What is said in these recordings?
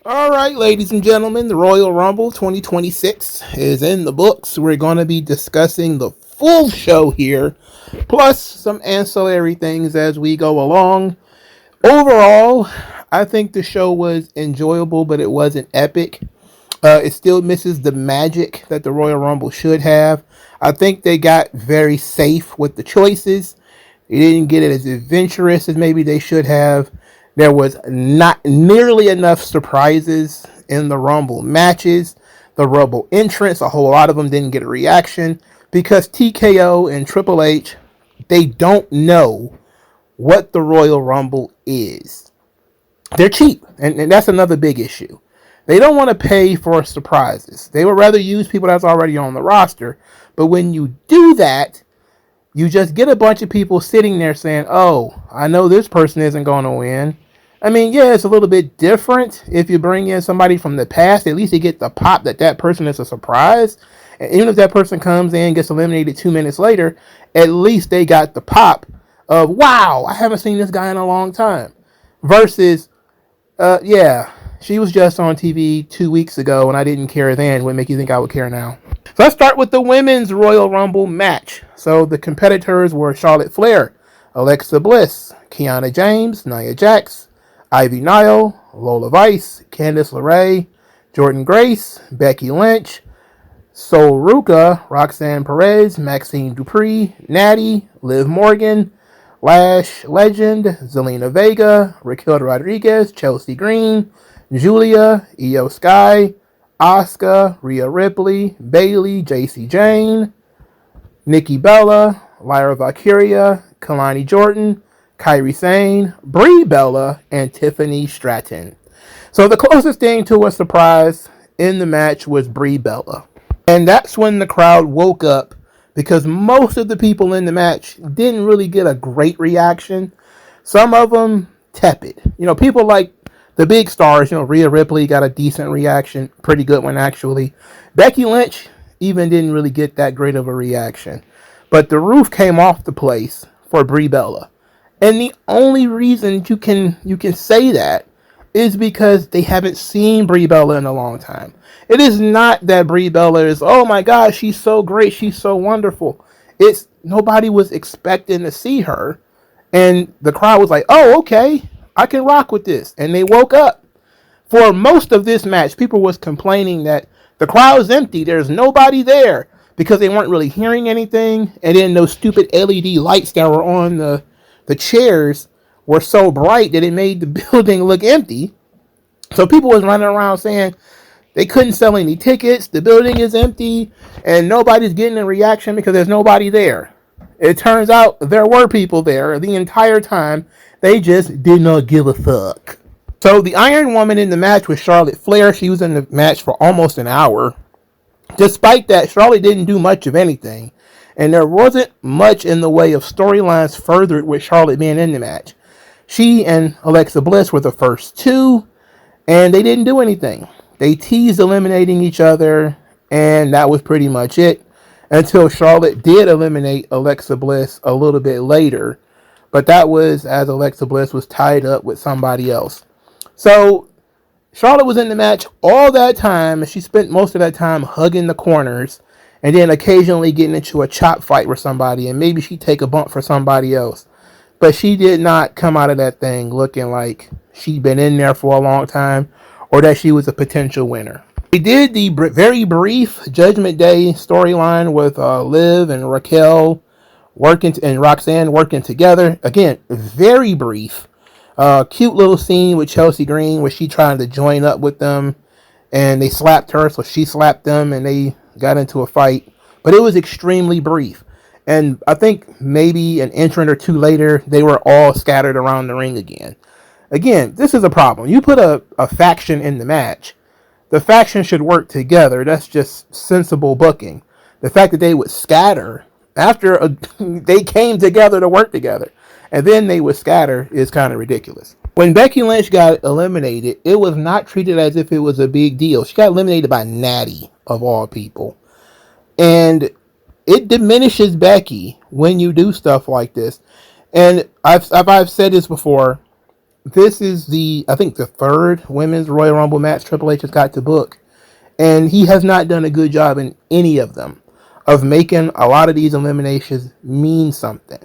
All right, ladies and gentlemen, the Royal Rumble 2026 is in the books. We're going to be discussing the full show here, plus some ancillary things as we go along. Overall, I think the show was enjoyable, but it wasn't epic. It still misses the magic that the Royal Rumble should have. I think they got very safe with the choices. They didn't get it as adventurous as maybe they should have. There was not nearly enough surprises in the Rumble matches. The Rumble entrance, a whole lot of them didn't get a reaction because TKO and Triple H, they don't know what the Royal Rumble is. They're cheap, and that's another big issue. They don't want to pay for surprises. They would rather use people that's already on the roster. But when you do that, you just get a bunch of people sitting there saying, oh, I know this person isn't going to win. I mean, yeah, it's a little bit different if you bring in somebody from the past. At least you get the pop that person is a surprise. And even if that person comes in and gets eliminated 2 minutes later, at least they got the pop of, wow, I haven't seen this guy in a long time. Versus, yeah, she was just on TV 2 weeks ago and I didn't care then. What make you think I would care now? So let's start with the women's Royal Rumble match. So the competitors were Charlotte Flair, Alexa Bliss, Kiana James, Nia Jax, Ivy Nile, Lola Vice, Candice LeRae, Jordan Grace, Becky Lynch, Sol Ruka, Roxanne Perez, Maxine Dupree, Natty, Liv Morgan, Lash Legend, Zelina Vega, Raquel Rodriguez, Chelsea Green, Julia, Io Sky, Asuka, Rhea Ripley, Bayley, JC Jane, Nikki Bella, Lyra Valkyria, Kalani Jordan, Kairi Sane, Brie Bella, and Tiffany Stratton. So the closest thing to a surprise in the match was Brie Bella. And that's when the crowd woke up because most of the people in the match didn't really get a great reaction. Some of them tepid. You know, people like the big stars, you know, Rhea Ripley got a decent reaction, pretty good one actually. Becky Lynch even didn't really get that great of a reaction. But the roof came off the place for Brie Bella. And the only reason you can say that is because they haven't seen Brie Bella in a long time. It is not that Brie Bella is, oh my gosh, she's so great, she's so wonderful. It's nobody was expecting to see her. And the crowd was like, oh, okay, I can rock with this. And they woke up. For most of this match, people was complaining that the crowd's empty, there's nobody there, because they weren't really hearing anything. And then those stupid LED lights that were on the chairs were so bright that it made the building look empty. So people was running around saying they couldn't sell any tickets, the building is empty, and nobody's getting a reaction because there's nobody there. It turns out there were people there the entire time. They just did not give a fuck. So the Iron Woman in the match was Charlotte Flair. She was in the match for almost an hour. Despite that, Charlotte didn't do much of anything. And there wasn't much in the way of storylines furthered with Charlotte being in the match. She and Alexa Bliss were the first two, and they didn't do anything. They teased eliminating each other, and that was pretty much it, until Charlotte did eliminate Alexa Bliss a little bit later. But that was as Alexa Bliss was tied up with somebody else. So Charlotte was in the match all that time, and she spent most of that time hugging the corners, and then occasionally getting into a chop fight with somebody, and maybe she'd take a bump for somebody else. But she did not come out of that thing looking like she'd been in there for a long time, or that she was a potential winner. They did the very brief Judgment Day storyline with Liv and Raquel and Roxanne working together. Again, very brief. Cute little scene with Chelsea Green where she tried to join up with them, and they slapped her, so she slapped them, and they got into a fight. But it was extremely brief. And I think maybe an entrant or two later, they were all scattered around the ring again. Again, this is a problem. You put a faction in the match, the faction should work together. That's just sensible booking. The fact that they would scatter after they came together to work together, and then they would scatter is kind of ridiculous. When Becky Lynch got eliminated, it was not treated as if it was a big deal. She got eliminated by Natty, of all people. And it diminishes Becky when you do stuff like this. And I've said this before. this is I think the third women's Royal Rumble match Triple H has got to book. And he has not done a good job in any of them of making a lot of these eliminations mean something.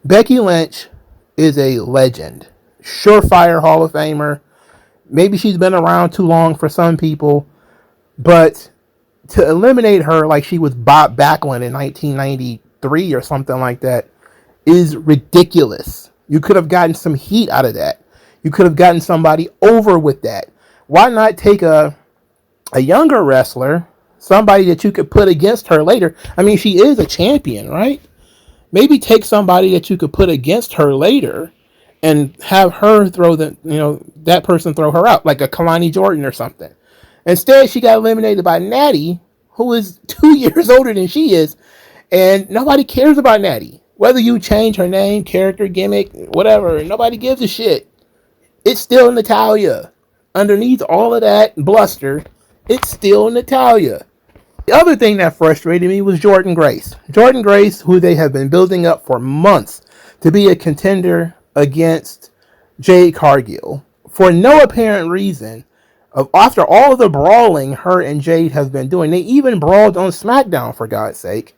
Becky Lynch is a legend. Surefire Hall of Famer. Maybe she's been around too long for some people, but to eliminate her like she was Bob Backlund in 1993 or something like that is ridiculous. You could have gotten some heat out of that. You could have gotten somebody over with that. Why not take a younger wrestler, somebody that you could put against her later? I mean, she is a champion, right? Maybe take somebody that you could put against her later and have her throw that person throw her out, like a Kalani Jordan or something. Instead, she got eliminated by Natty, who is 2 years older than she is, and nobody cares about Natty. Whether you change her name, character, gimmick, whatever, nobody gives a shit. It's still Natalya. Underneath all of that bluster, it's still Natalya. The other thing that frustrated me was Jordynne Grace. Jordynne Grace, who they have been building up for months to be a contender against Jade Cargill. For no apparent reason, after all of the brawling her and Jade have been doing, they even brawled on SmackDown, for God's sake.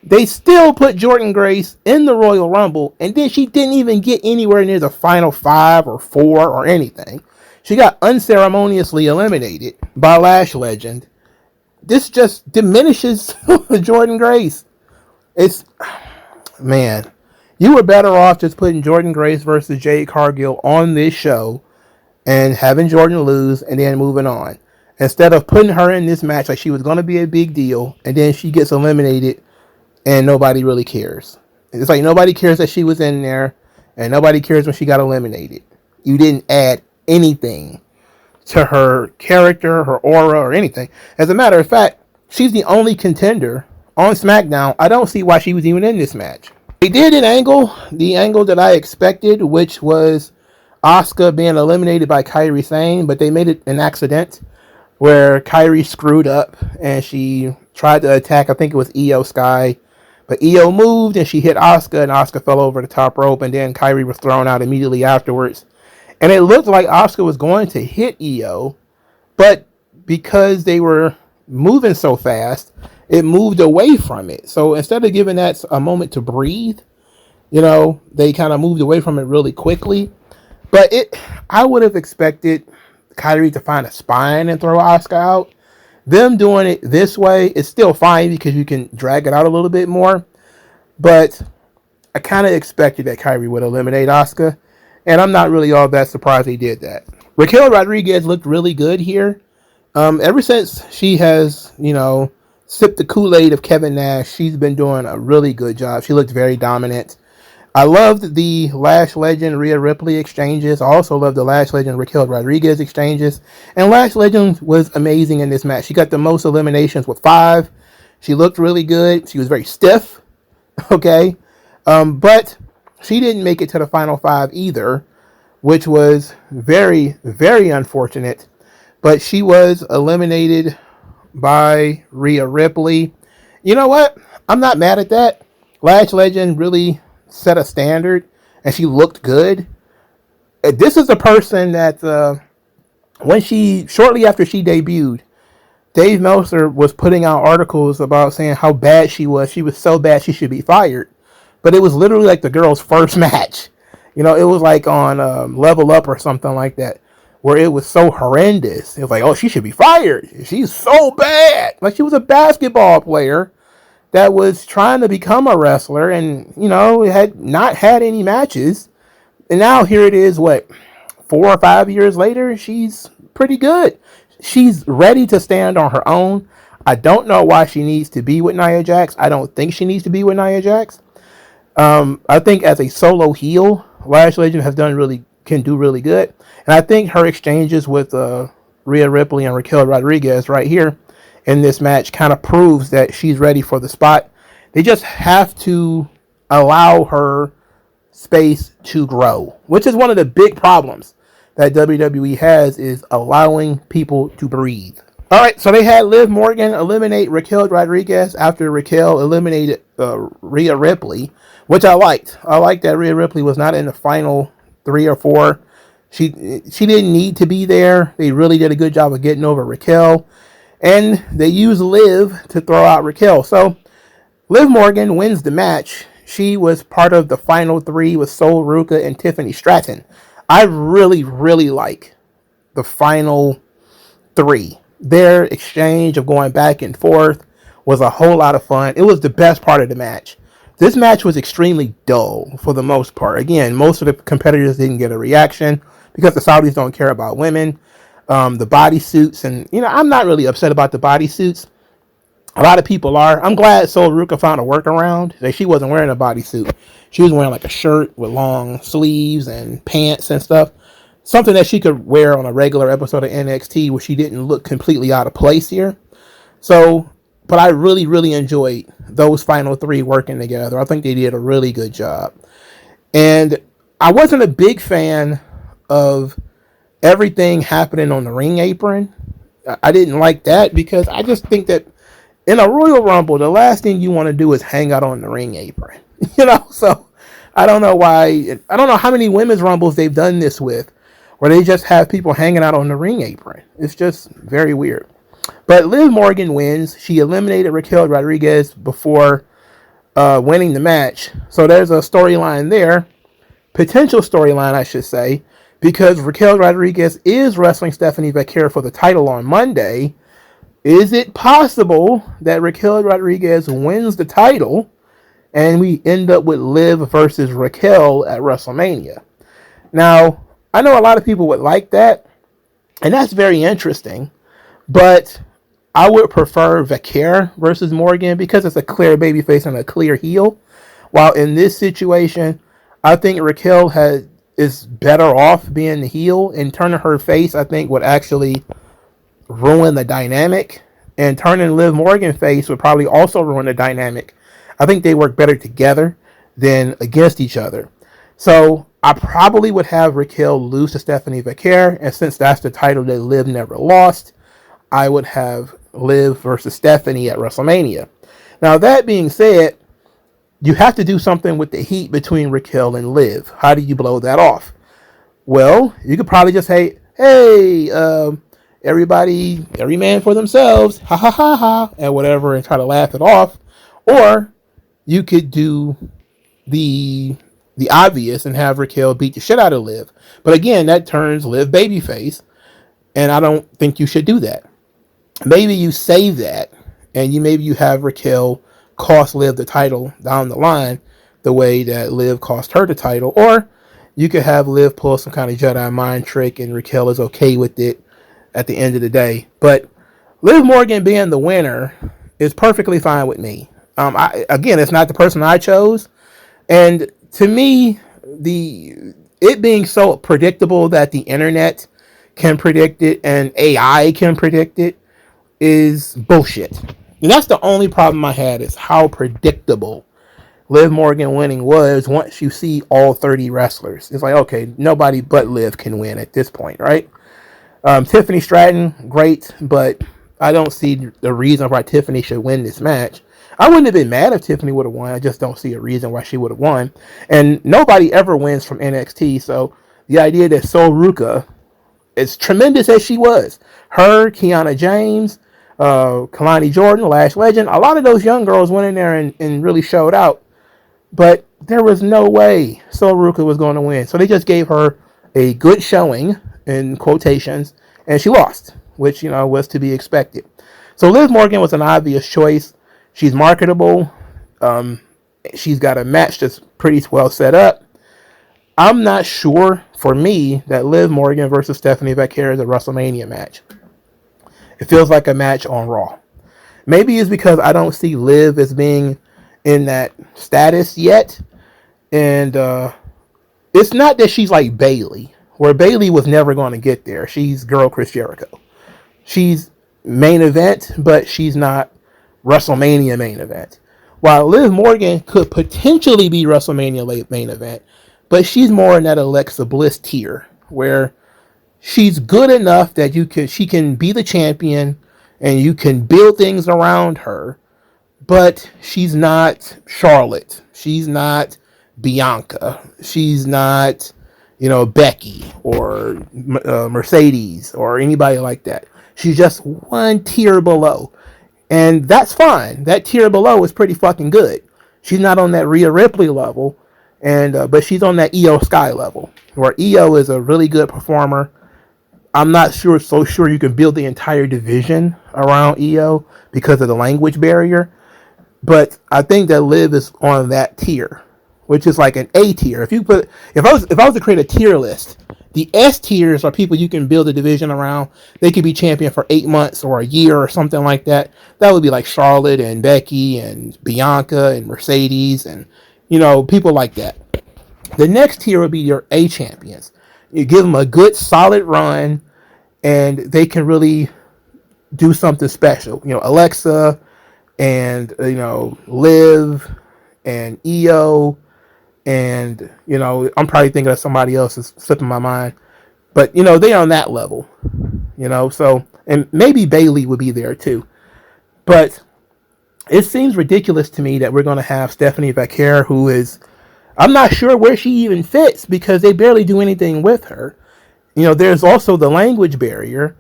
They still put Jordynne Grace in the Royal Rumble, and then she didn't even get anywhere near the final 5 or 4 or anything. She got unceremoniously eliminated by Lash Legend. This just diminishes Jordynne Grace. Man, you were better off just putting Jordynne Grace versus Jade Cargill on this show and having Jordynne lose and then moving on. Instead of putting her in this match like she was going to be a big deal, and then she gets eliminated and nobody really cares. It's like nobody cares that she was in there, and nobody cares when she got eliminated. You didn't add anything to her character, her aura, or anything. As a matter of fact, she's the only contender on SmackDown. I don't see why she was even in this match. They did the angle that I expected, which was Asuka being eliminated by Kairi Sane, but they made it an accident where Kairi screwed up and she tried to attack, I think it was Io Sky, but Io moved and she hit Asuka, and Asuka fell over the top rope, and then Kairi was thrown out immediately afterwards. And it looked like Asuka was going to hit Io, but because they were moving so fast, it moved away from it. So instead of giving that a moment to breathe, they kind of moved away from it really quickly. But I would have expected Kairi to find a spine and throw Asuka out. Them doing it this way is still fine because you can drag it out a little bit more. But I kind of expected that Kairi would eliminate Asuka, and I'm not really all that surprised they did that. Raquel Rodriguez looked really good here. Ever since she has, sipped the Kool-Aid of Kevin Nash, she's been doing a really good job. She looked very dominant. I loved the Lash Legend Rhea Ripley exchanges. I also loved the Lash Legend Raquel Rodriguez exchanges. And Lash Legend was amazing in this match. She got the most eliminations with 5. She looked really good. She was very stiff. Okay. But she didn't make it to the final 5 either, which was very, very unfortunate. But she was eliminated by Rhea Ripley. You know what? I'm not mad at that. Lash Legend really set a standard, and she looked good. This is a person that shortly after she debuted, Dave Meltzer was putting out articles about saying how bad she was. She was so bad she should be fired. But it was literally like the girl's first match. It was like on Level Up or something like that, where it was so horrendous. It was like, oh, she should be fired. She's so bad. Like, she was a basketball player that was trying to become a wrestler and, had not had any matches. And now here it is, 4 or 5 years later, she's pretty good. She's ready to stand on her own. I don't know why she needs to be with Nia Jax. I don't think she needs to be with Nia Jax. I think as a solo heel, Lash Legend can do really good. And I think her exchanges with Rhea Ripley and Raquel Rodriguez right here in this match kind of proves that she's ready for the spot. They just have to allow her space to grow, which is one of the big problems that WWE has, is allowing people to breathe. All right, so they had Liv Morgan eliminate Raquel Rodriguez after Raquel eliminated Rhea Ripley, which I liked. I liked that Rhea Ripley was not in the final 3 or 4. She didn't need to be there. They really did a good job of getting over Raquel, and they used Liv to throw out Raquel. So Liv Morgan wins the match. She was part of the final three with Sol Ruca and Tiffany Stratton. I really, really like the final three. Their exchange of going back and forth was a whole lot of fun. It was the best part of the match. This match was extremely dull for the most part. Again, most of the competitors didn't get a reaction because the Saudis don't care about women. The bodysuits, and I'm not really upset about the bodysuits. A lot of people are. I'm glad Sol Ruca found a workaround. Like, she wasn't wearing a bodysuit. She was wearing like a shirt with long sleeves and pants and stuff. Something that she could wear on a regular episode of NXT where she didn't look completely out of place here. So, but I really, really enjoyed those final three working together. I think they did a really good job. And I wasn't a big fan of everything happening on the ring apron. I didn't like that because I just think that in a Royal Rumble, the last thing you want to do is hang out on the ring apron. So I don't know why. I don't know how many women's Rumbles they've done this with, where they just have people hanging out on the ring apron. It's just very weird. But Liv Morgan wins. She eliminated Raquel Rodriguez before winning the match. So there's a storyline there. Potential storyline, I should say, because Raquel Rodriguez is wrestling Stephanie Vaquer for the title on Monday. Is it possible that Raquel Rodriguez wins the title and we end up with Liv versus Raquel at WrestleMania? Now, I know a lot of people would like that, and that's very interesting, but I would prefer Vaquer versus Morgan because it's a clear babyface and a clear heel. While in this situation, I think Raquel is better off being the heel, and turning her face, I think, would actually ruin the dynamic, and turning Liv Morgan face would probably also ruin the dynamic. I think they work better together than against each other. So I probably would have Raquel lose to Stephanie Vaquer, and since that's the title that Liv never lost, I would have Liv versus Stephanie at WrestleMania. Now, that being said, you have to do something with the heat between Raquel and Liv. How do you blow that off? Well, you could probably just say, hey, everybody, every man for themselves, ha ha ha ha, and whatever, and try to laugh it off. Or you could do the obvious and have Raquel beat the shit out of Liv. But again, that turns Liv babyface, and I don't think you should do that. Maybe you save that, and maybe you have Raquel cost Liv the title down the line, the way that Liv cost her the title. Or you could have Liv pull some kind of Jedi mind trick, and Raquel is okay with it at the end of the day. But Liv Morgan being the winner is perfectly fine with me. Again, it's not the person I chose, and to me, it being so predictable that the internet can predict it and AI can predict it is bullshit. And that's the only problem I had, is how predictable Liv Morgan winning was once you see all 30 wrestlers. It's like, okay, nobody but Liv can win at this point, right? Tiffany Stratton, great, but I don't see the reason why Tiffany should win this match. I wouldn't have been mad if Tiffany would have won. I just don't see a reason why she would have won. And nobody ever wins from NXT, so the idea that Sol Ruca, as tremendous as she was, her, Kiana James, Kalani Jordan, Lash Legend, a lot of those young girls went in there and really showed out. But there was no way Sol Ruca was going to win. So they just gave her a good showing, in quotations, and she lost, which, was to be expected. So Liv Morgan was an obvious choice. She's marketable. She's got a match that's pretty well set up. I'm not sure, for me, that Liv Morgan versus Stephanie Vaquer is a WrestleMania match. It feels like a match on Raw. Maybe it's because I don't see Liv as being in that status yet. And it's not that she's like Bayley, where Bayley was never going to get there. She's girl Chris Jericho. She's main event, but she's not WrestleMania main event. While Liv Morgan could potentially be WrestleMania main event, but she's more in that Alexa Bliss tier, where she's good enough that she can be the champion and you can build things around her, but she's not Charlotte. She's not Bianca. She's not, Becky or Mercedes or anybody like that. She's just one tier below. And that's fine. That tier below is pretty fucking good. She's not on that Rhea Ripley level, but she's on that Io Sky level, where Io is a really good performer. I'm not so sure you can build the entire division around Io because of the language barrier. But I think that Liv is on that tier, which is like an A tier. If I was to create a tier list, the S tiers are people you can build a division around. They could be champion for 8 months or a year or something like that. That would be like Charlotte and Becky and Bianca and Mercedes and people like that. The next tier would be your A champions. You give them a good solid run, and they can really do something special. Alexa and Liv and Io. And, I'm probably thinking of somebody else is slipping my mind. But, they're on that level. So, and maybe Bayley would be there too. But it seems ridiculous to me that we're going to have Stephanie Vaquer, who is, I'm not sure where she even fits because they barely do anything with her. There's also the language barrier.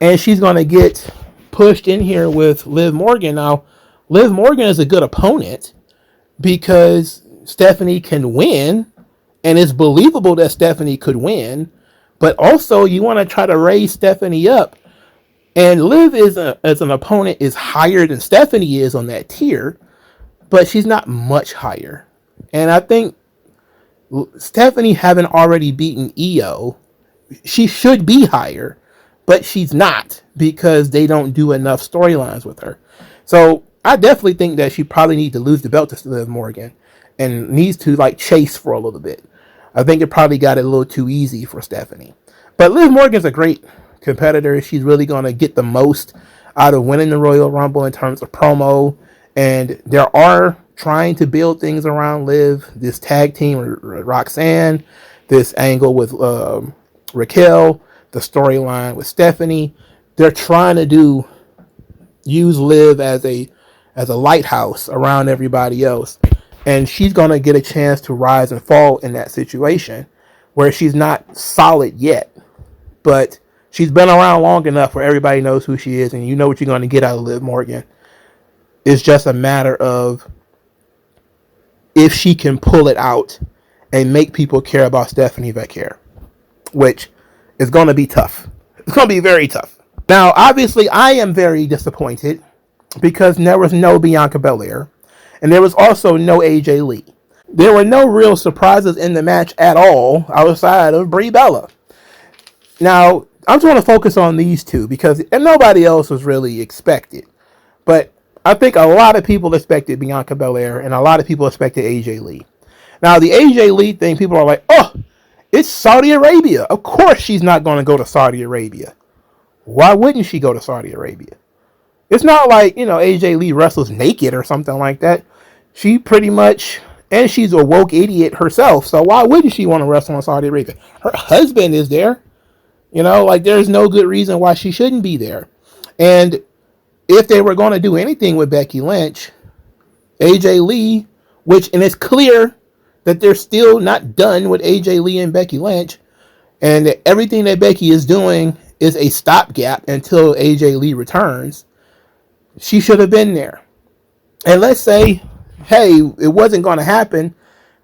And she's going to get pushed in here with Liv Morgan. Now, Liv Morgan is a good opponent because Stephanie can win, and it's believable that Stephanie could win, but also you want to try to raise Stephanie up, and Liv as an opponent is higher than Stephanie is on that tier, but she's not much higher. And I think Stephanie having already beaten Io, she should be higher, but she's not because they don't do enough storylines with her. So I definitely think that she probably needs to lose the belt to Liv Morgan and needs to chase for a little bit. I think it probably got it a little too easy for Stephanie. But Liv Morgan's a great competitor. She's really going to get the most out of winning the Royal Rumble in terms of promo. And there are trying to build things around Liv. This tag team, Roxanne, this angle with Raquel, the storyline with Stephanie. They're trying to use Liv as a lighthouse around everybody else. And she's going to get a chance to rise and fall in that situation where she's not solid yet. But she's been around long enough where everybody knows who she is and you know what you're going to get out of Liv Morgan. It's just a matter of if she can pull it out and make people care about Stephanie Vaquer, which is going to be tough. It's going to be very tough. Now, obviously, I am very disappointed because there was no Bianca Belair. And there was also no AJ Lee. There were no real surprises in the match at all outside of Brie Bella. Now, I'm trying to focus on these two because nobody else was really expected. But I think a lot of people expected Bianca Belair and a lot of people expected AJ Lee. Now, the AJ Lee thing, people are like, oh, it's Saudi Arabia. Of course she's not going to go to Saudi Arabia. Why wouldn't she go to Saudi Arabia? It's not like, AJ Lee wrestles naked or something like that. She pretty much, and she's a woke idiot herself, so why wouldn't she want to wrestle in Saudi Arabia? Her husband is there. There's no good reason why she shouldn't be there. And if they were going to do anything with Becky Lynch, AJ Lee, and it's clear that they're still not done with AJ Lee and Becky Lynch, and that everything that Becky is doing is a stopgap until AJ Lee returns, she should have been there. And let's say, hey, it wasn't going to happen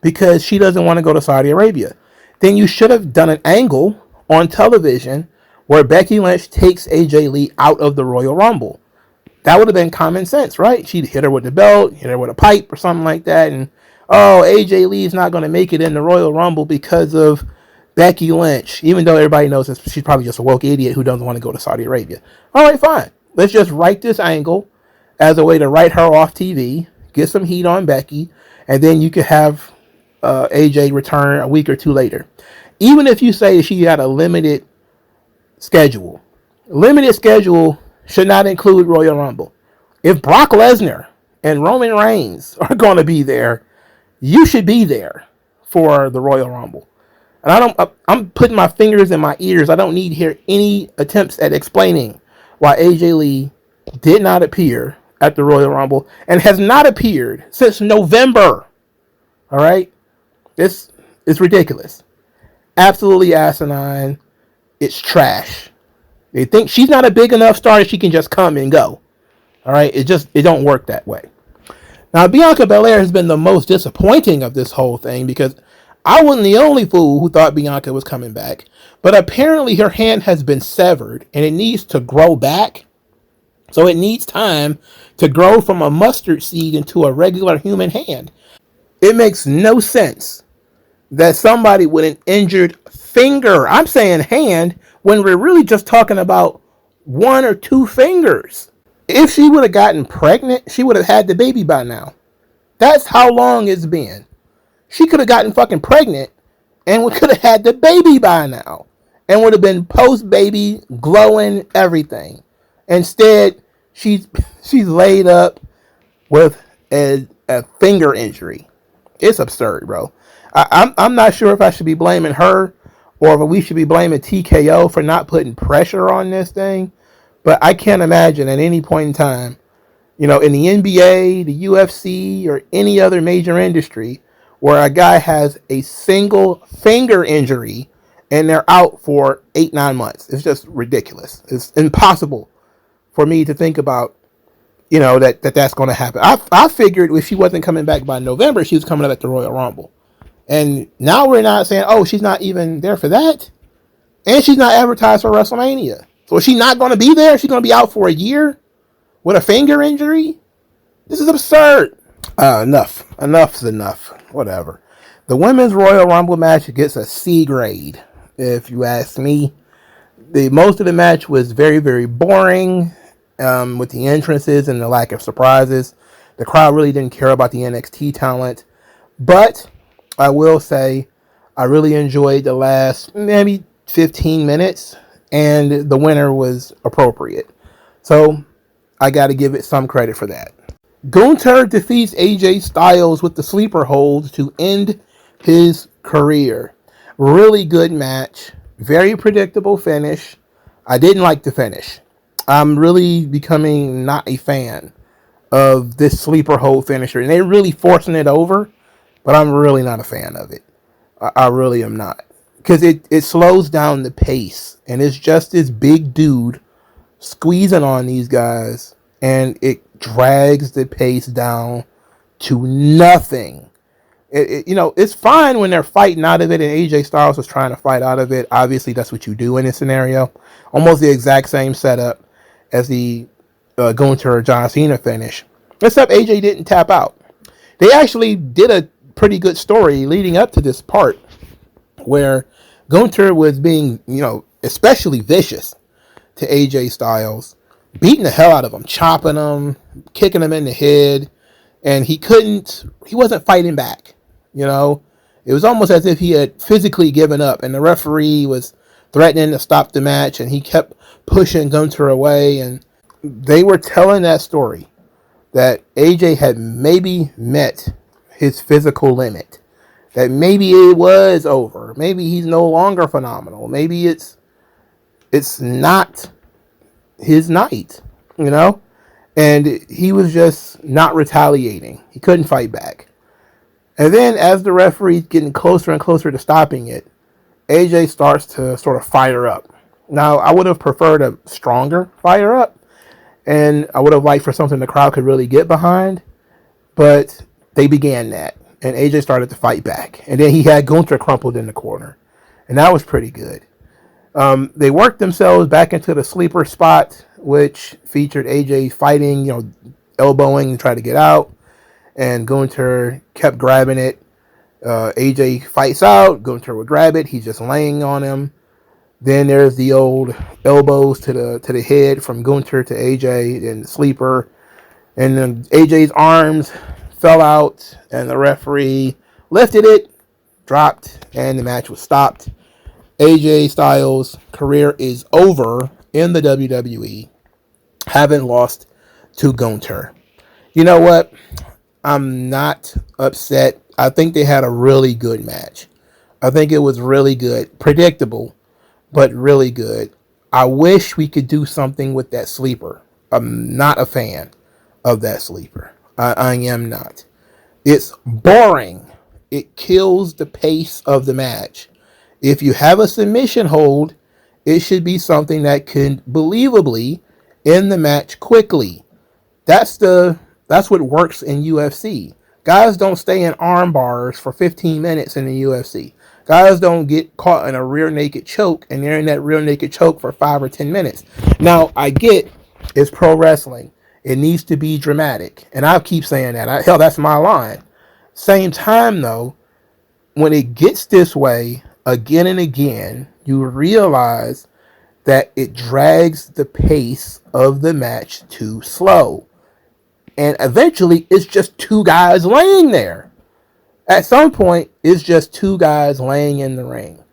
because she doesn't want to go to Saudi Arabia. Then you should have done an angle on television where Becky Lynch takes AJ Lee out of the Royal Rumble. That would have been common sense, right? She'd hit her with the belt, hit her with a pipe or something like that. And, AJ Lee's not going to make it in the Royal Rumble because of Becky Lynch, even though everybody knows that she's probably just a woke idiot who doesn't want to go to Saudi Arabia. All right, fine. Let's just write this angle as a way to write her off TV, get some heat on Becky, and then you could have AJ return a week or two later. Even if you say she had a limited schedule should not include Royal Rumble. If Brock Lesnar and Roman Reigns are going to be there, you should be there for the Royal Rumble. And I'm putting my fingers in my ears. I don't need to hear any attempts at explaining why AJ Lee did not appear at the Royal Rumble and has not appeared since November. All right? It's ridiculous. Absolutely asinine. It's trash. They think she's not a big enough star that she can just come and go. All right, it don't work that way. Now, Bianca Belair has been the most disappointing of this whole thing because I wasn't the only fool who thought Bianca was coming back. But apparently her hand has been severed and it needs to grow back. So it needs time to grow from a mustard seed into a regular human hand. It makes no sense that somebody with an injured finger, I'm saying hand, when we're really just talking about one or two fingers. If she would have gotten pregnant, she would have had the baby by now. That's how long it's been. She could have gotten fucking pregnant and we could have had the baby by now. And would have been post-baby, glowing, everything. Instead, she's laid up with a finger injury. It's absurd, bro. I'm not sure if I should be blaming her or if we should be blaming TKO for not putting pressure on this thing. But I can't imagine at any point in time, in the NBA, the UFC, or any other major industry where a guy has a single finger injury and they're out for 8-9 months. It's just ridiculous. It's impossible for me to think about, that's going to happen. I figured if she wasn't coming back by November, she was coming up at the Royal Rumble. And now we're not saying, oh, she's not even there for that. And she's not advertised for WrestleMania. So is she not going to be there? She's going to be out for a year with a finger injury? This is absurd. Enough. Enough's enough. Whatever. The Women's Royal Rumble match gets a C grade, if you ask me. Most of the match was very, very boring with the entrances and the lack of surprises. The crowd really didn't care about the NXT talent. But I will say I really enjoyed the last maybe 15 minutes, and the winner was appropriate. So I got to give it some credit for that. Gunther defeats AJ Styles with the sleeper hold to end his career. Really good match. Very predictable finish. I didn't like the finish. I'm really becoming not a fan of this sleeper hold finisher. And they're really forcing it over, but I'm really not a fan of it. I really am not. Because it slows down the pace. And it's just this big dude squeezing on these guys. And it drags the pace down to nothing. It's fine when they're fighting out of it, and AJ Styles was trying to fight out of it. Obviously, that's what you do in this scenario. Almost the exact same setup as the Gunther John Cena finish, except AJ didn't tap out. They actually did a pretty good story leading up to this part where Gunther was being, especially vicious to AJ Styles, beating the hell out of him, chopping him, kicking him in the head, and he wasn't fighting back. It was almost as if he had physically given up, and the referee was threatening to stop the match, and he kept pushing Gunther away, and they were telling that story that AJ had maybe met his physical limit, that maybe it was over, maybe he's no longer phenomenal, maybe it's not his night, and he was just not retaliating. He couldn't fight back. And then as the referee's getting closer and closer to stopping it, AJ starts to sort of fire up. Now, I would have preferred a stronger fire up, and I would have liked for something the crowd could really get behind, but they began that, and AJ started to fight back. And then he had Gunther crumpled in the corner, and that was pretty good. They worked themselves back into the sleeper spot, which featured AJ fighting, elbowing and try to get out. And Gunther kept grabbing it. AJ fights out. Gunther would grab it. He's just laying on him. Then there's the old elbows to the head from Gunther to AJ and the sleeper. And then AJ's arms fell out, and the referee lifted it, dropped, and the match was stopped. AJ Styles' career is over in the WWE, having lost to Gunther. You know what? I'm not upset. I think they had a really good match. I think it was really good. Predictable, but really good. I wish we could do something with that sleeper. I'm not a fan of that sleeper. I am not. It's boring. It kills the pace of the match. If you have a submission hold, it should be something that can believably end the match quickly. That's what works in UFC. Guys don't stay in arm bars for 15 minutes in the UFC. Guys don't get caught in a rear naked choke and they're in that rear naked choke for 5 or 10 minutes. Now, I get it's pro wrestling. It needs to be dramatic. And I keep saying that. Hell, that's my line. Same time, though, when it gets this way again and again, you realize that it drags the pace of the match too slow. And eventually, it's just two guys laying there. At some point, it's just two guys laying in the ring.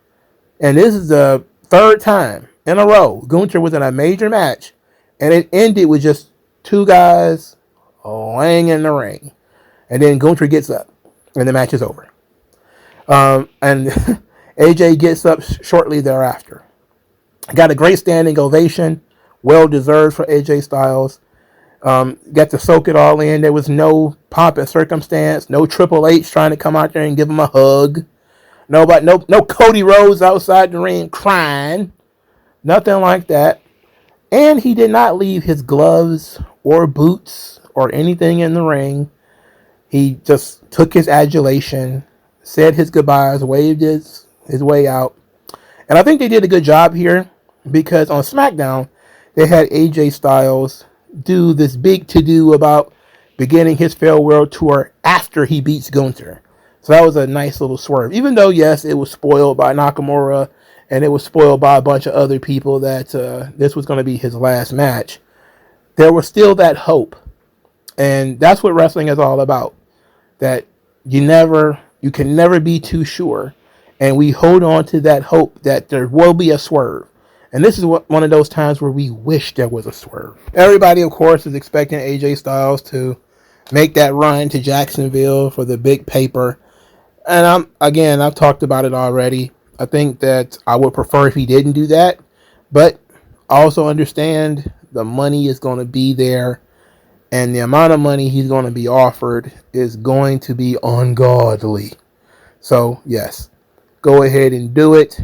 And this is the third time in a row Gunther was in a major match, and it ended with just two guys laying in the ring. And then Gunther gets up, and the match is over. And AJ gets up shortly thereafter. Got a great standing ovation, well deserved for AJ Styles. Got to soak it all in. There was no pomp and circumstance, no Triple H trying to come out there and give him a hug. No Cody Rhodes outside the ring crying. Nothing like that. And he did not leave his gloves or boots or anything in the ring. He just took his adulation, said his goodbyes, waved his way out. And I think they did a good job here because on SmackDown, they had AJ Styles do this big to-do about beginning his farewell tour after he beats Gunther. So that was a nice little swerve. Even though, yes, it was spoiled by Nakamura and it was spoiled by a bunch of other people that this was going to be his last match, there was still that hope. And that's what wrestling is all about. That you can never be too sure. And we hold on to that hope that there will be a swerve. And this is one of those times where we wish there was a swerve. Everybody, of course, is expecting AJ Styles to make that run to Jacksonville for the big paper. And I've talked about it already. I think that I would prefer if he didn't do that. But I also understand the money is going to be there. And the amount of money he's going to be offered is going to be ungodly. So, yes, go ahead and do it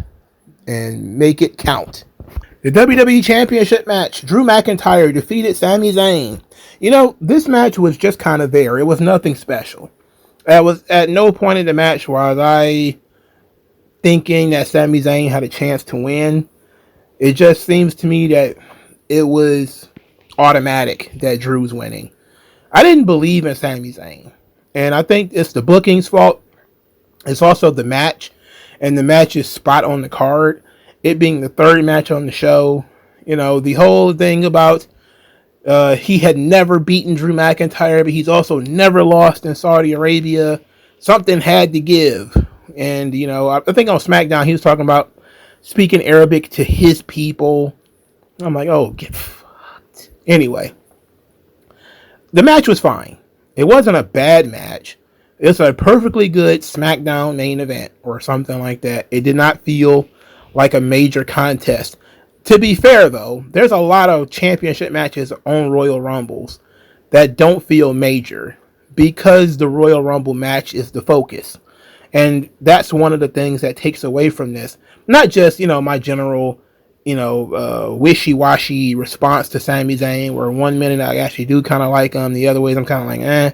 and make it count. The WWE Championship match, Drew McIntyre defeated Sami Zayn. You know, this match was just kind of there. It was nothing special. It was at no point in the match was I thinking that Sami Zayn had a chance to win. It just seems to me that it was automatic that Drew's winning. I didn't believe in Sami Zayn. And I think it's the booking's fault. It's also the match. And the match is spot on the card. It being the third match on the show. You know, the whole thing about he had never beaten Drew McIntyre, but he's also never lost in Saudi Arabia. Something had to give. And, you know, I think on SmackDown he was talking about speaking Arabic to his people. I'm like, oh, get fucked. Anyway, the match was fine. It wasn't a bad match. It's a perfectly good SmackDown main event or something like that. It did not feel like a major contest. To be fair, though, there's a lot of championship matches on Royal Rumbles that don't feel major because the Royal Rumble match is the focus. And that's one of the things that takes away from this. Not just, you know, my general, wishy-washy response to Sami Zayn, where 1 minute I actually do kind of like him, the other ways I'm kind of like, eh.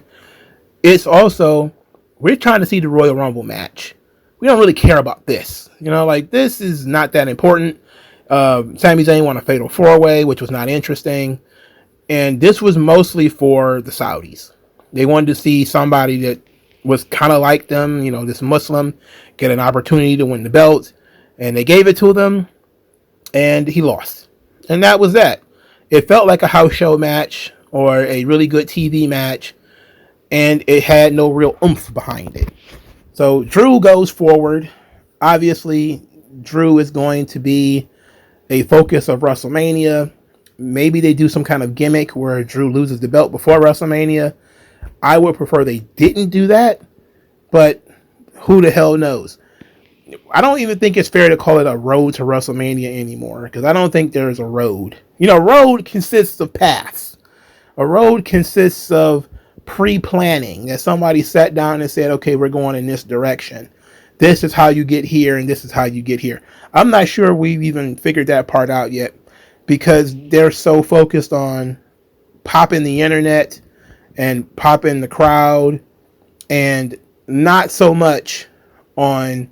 It's also, we're trying to see the Royal Rumble match. We don't really care about this. You know, like, this is not that important. Sami Zayn won a Fatal 4-Way, which was not interesting. And this was mostly for the Saudis. They wanted to see somebody that was kind of like them, you know, this Muslim, get an opportunity to win the belt. And they gave it to them, and he lost. And that was that. It felt like a house show match or a really good TV match, and it had no real oomph behind it. So Drew goes forward. Obviously, Drew is going to be a focus of WrestleMania. Maybe they do some kind of gimmick where Drew loses the belt before WrestleMania. I would prefer they didn't do that, but who the hell knows? I don't even think it's fair to call it a road to WrestleMania anymore, because I don't think there's a road. You know, road consists of paths. A road consists of pre-planning, that somebody sat down and said, okay, we're going in this direction. this is how you get here and this is how you get here. I'm not sure we've even figured that part out yet, because they're so focused on popping the internet and popping the crowd, and not so much on,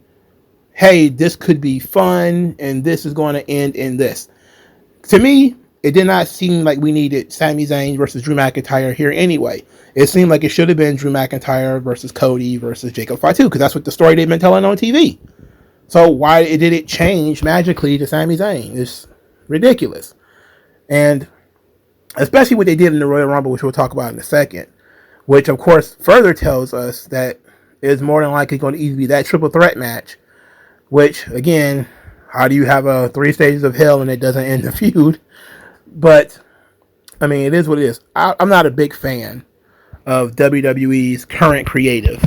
hey, this could be fun and this is going to end in this. To me, it did not seem like we needed Sami Zayn versus Drew McIntyre here anyway. It seemed like it should have been Drew McIntyre versus Cody versus Jacob Fatu, because that's what the story they've been telling on TV. So why did it change magically to Sami Zayn? It's ridiculous. And especially what they did in the Royal Rumble, which we'll talk about in a second, which of course further tells us that it's more than likely going to either be that triple threat match, which again, how do you have a 3 stages of hell and it doesn't end the feud? But I mean, it is what it is. I'm not a big fan of WWE's current creative.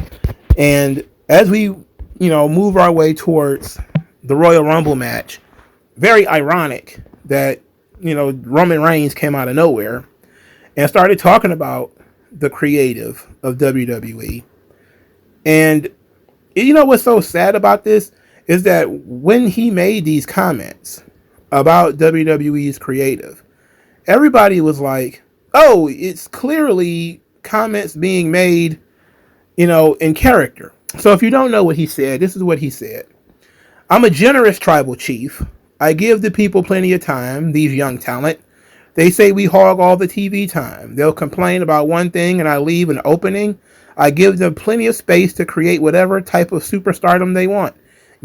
And as we, move our way towards the Royal Rumble match, very ironic that, Roman Reigns came out of nowhere and started talking about the creative of WWE. And what's so sad about this is that when he made these comments about WWE's creative, everybody was like, oh, it's clearly comments being made, in character. So if you don't know what he said, this is what he said. I'm a generous tribal chief. I give the people plenty of time, these young talent. They say we hog all the TV time. They'll complain about one thing and I leave an opening. I give them plenty of space to create whatever type of superstardom they want.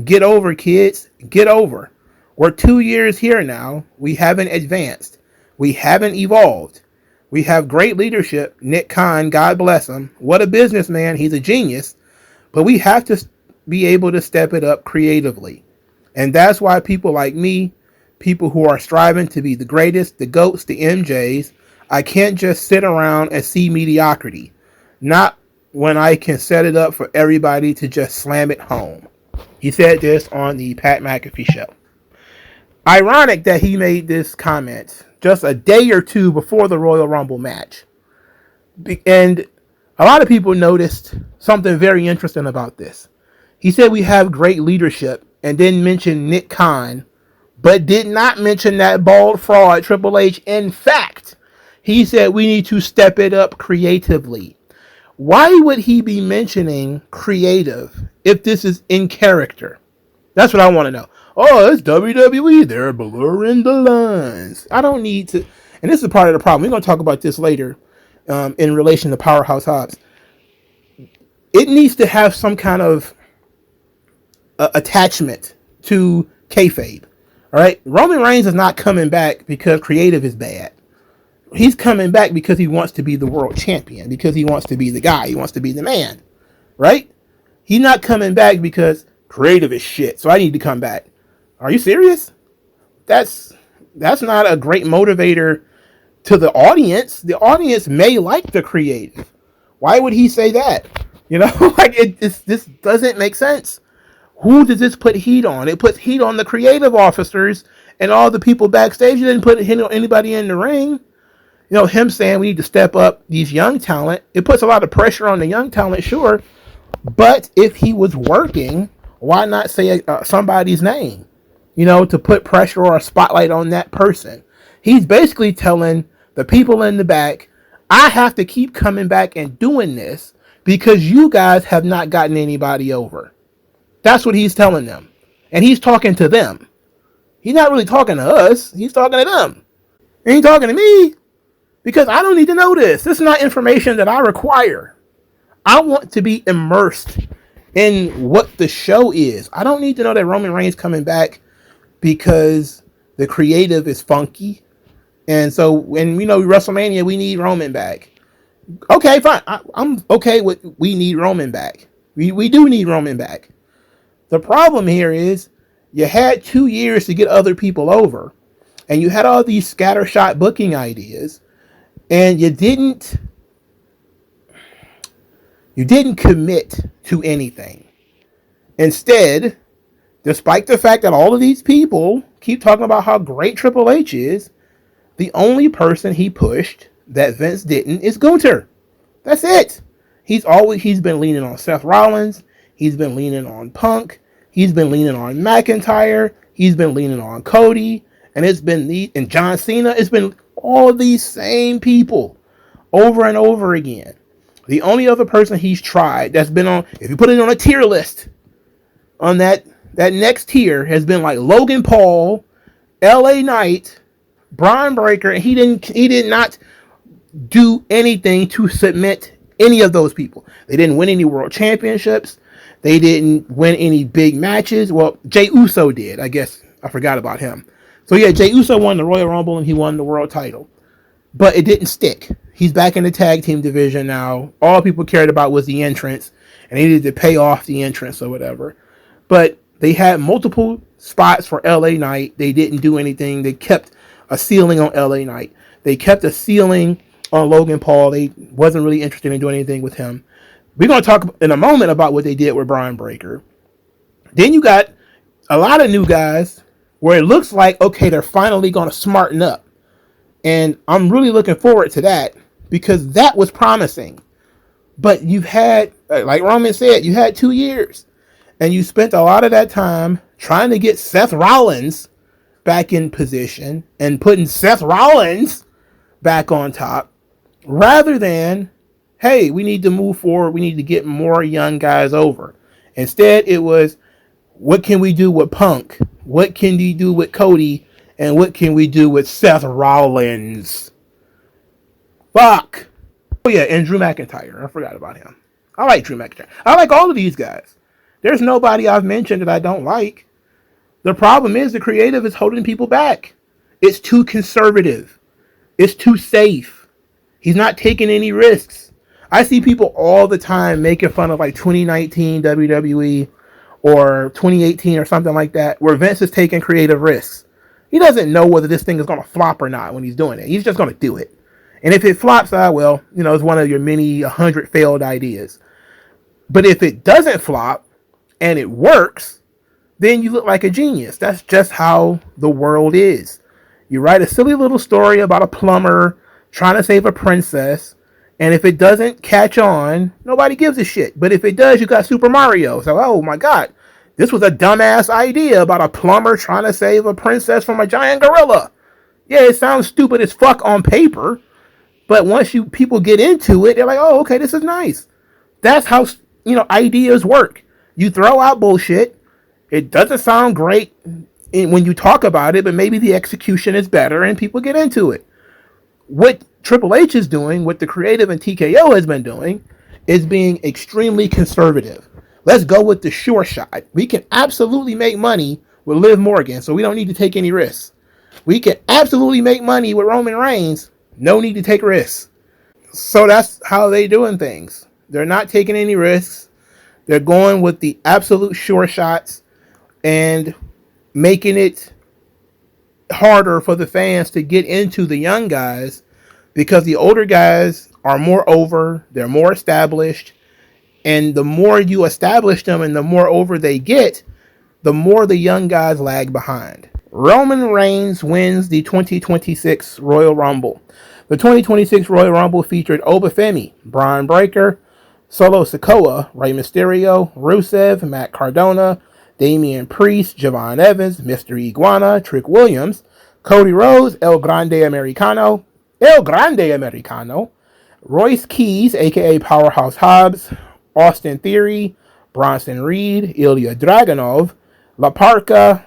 Get over, kids. Get over. We're 2 years here now. We haven't advanced. We haven't evolved. We have great leadership. Nick Khan, God bless him. What a businessman. He's a genius. But we have to be able to step it up creatively. And that's why people like me, people who are striving to be the greatest, the GOATs, the MJs, I can't just sit around and see mediocrity. Not when I can set it up for everybody to just slam it home. He said this on the Pat McAfee show. Ironic that he made this comment just a day or two before the Royal Rumble match. And a lot of people noticed something very interesting about this. He said we have great leadership and then mentioned Nick Khan, but did not mention that bald fraud Triple H. In fact, he said we need to step it up creatively. Why would he be mentioning creative if this is in character? That's what I want to know. Oh, it's WWE. They're blurring the lines. I don't need to. And this is part of the problem. We're going to talk about this later in relation to Powerhouse Hobbs. It needs to have some kind of attachment to kayfabe. All right? Roman Reigns is not coming back because creative is bad. He's coming back because he wants to be the world champion, because he wants to be the guy, he wants to be the man, right? He's not coming back because creative is shit, so I need to come back. Are you serious? That's not a great motivator to the audience. The audience may like the creative. Why would he say that? This doesn't make sense. Who does this put heat on? It puts heat on the creative officers and all the people backstage. It didn't put heat on anybody in the ring. Him saying we need to step up these young talent, it puts a lot of pressure on the young talent, sure. But if he was working, why not say somebody's name, to put pressure or a spotlight on that person? He's basically telling the people in the back, I have to keep coming back and doing this because you guys have not gotten anybody over. That's what he's telling them. And he's talking to them. He's not really talking to us. He's talking to them. He ain't talking to me. Because I don't need to know this. This is not information that I require. I want to be immersed in what the show is. I don't need to know that Roman Reigns coming back because the creative is funky. And so when WrestleMania, we need Roman back. Okay, fine. I'm okay with we need Roman back. We do need Roman back. The problem here is you had 2 years to get other people over. And you had all these scattershot booking ideas. And you didn't commit to anything. Instead, despite the fact that all of these people keep talking about how great Triple H is, the only person he pushed that Vince didn't is Gunther. That's it. He's been leaning on Seth Rollins. He's been leaning on Punk. He's been leaning on McIntyre. He's been leaning on Cody. And it's been and John Cena. It's been all these same people over and over again. The only other person he's tried that's been on, if you put it on a tier list, on that next tier has been like Logan Paul, LA Knight, Braun Breaker, and he did not do anything to submit any of those people. They didn't win any world championships. They didn't win any big matches. Well, Jey Uso did. I guess I forgot about him. So yeah, Jey Uso won the Royal Rumble and he won the world title. But it didn't stick. He's back in the tag team division now. All people cared about was the entrance, and they needed to pay off the entrance or whatever. But they had multiple spots for LA Knight. They didn't do anything. They kept a ceiling on LA Knight. They kept a ceiling on Logan Paul. They wasn't really interested in doing anything with him. We're going to talk in a moment about what they did with Braun Breaker. Then you got a lot of new guys where it looks like, okay, they're finally going to smarten up. And I'm really looking forward to that because that was promising. But you've had, like Roman said, you had 2 years. And you spent a lot of that time trying to get Seth Rollins back in position and putting Seth Rollins back on top rather than, hey, we need to move forward. We need to get more young guys over. Instead, it was, what can we do with Punk? What can we do with Cody? And what can we do with Seth Rollins? Fuck. Oh yeah, and Drew McIntyre. I forgot about him. I like Drew McIntyre. I like all of these guys. There's nobody I've mentioned that I don't like. The problem is the creative is holding people back. It's too conservative. It's too safe. He's not taking any risks. I see people all the time making fun of like 2019 WWE or 2018 or something like that, where Vince is taking creative risks. He doesn't know whether this thing is going to flop or not when he's doing it. He's just going to do it. And if it flops, well, it's one of your many 100 failed ideas. But if it doesn't flop and it works, then you look like a genius. That's just how the world is. You write a silly little story about a plumber trying to save a princess, and if it doesn't catch on, nobody gives a shit. But if it does, you got Super Mario. So, oh my God, this was a dumbass idea about a plumber trying to save a princess from a giant gorilla. Yeah, it sounds stupid as fuck on paper, but once people get into it, they're like, oh, okay, this is nice. That's how, ideas work. You throw out bullshit. It doesn't sound great when you talk about it, but maybe the execution is better and people get into it. What Triple H is doing, what the creative and TKO has been doing, is being extremely conservative. Let's go with the sure shot. We can absolutely make money with Liv Morgan, so we don't need to take any risks. We can absolutely make money with Roman Reigns. No need to take risks. So that's how they're doing things. They're not taking any risks. They're going with the absolute sure shots and making it harder for the fans to get into the young guys because the older guys are more over, they're more established, and the more you establish them and the more over they get, the more the young guys lag behind. Roman Reigns wins the 2026 Royal Rumble. The 2026 Royal Rumble featured Obafemi, Braun Breaker, Solo Sikoa, Rey Mysterio, Rusev, Matt Cardona, Damian Priest, Javon Evans, Mr. Iguana, Trick Williams, Cody Rhodes, El Grande Americano, Royce Keys, a.k.a. Powerhouse Hobbs, Austin Theory, Bronson Reed, Ilya Dragunov, La Parka,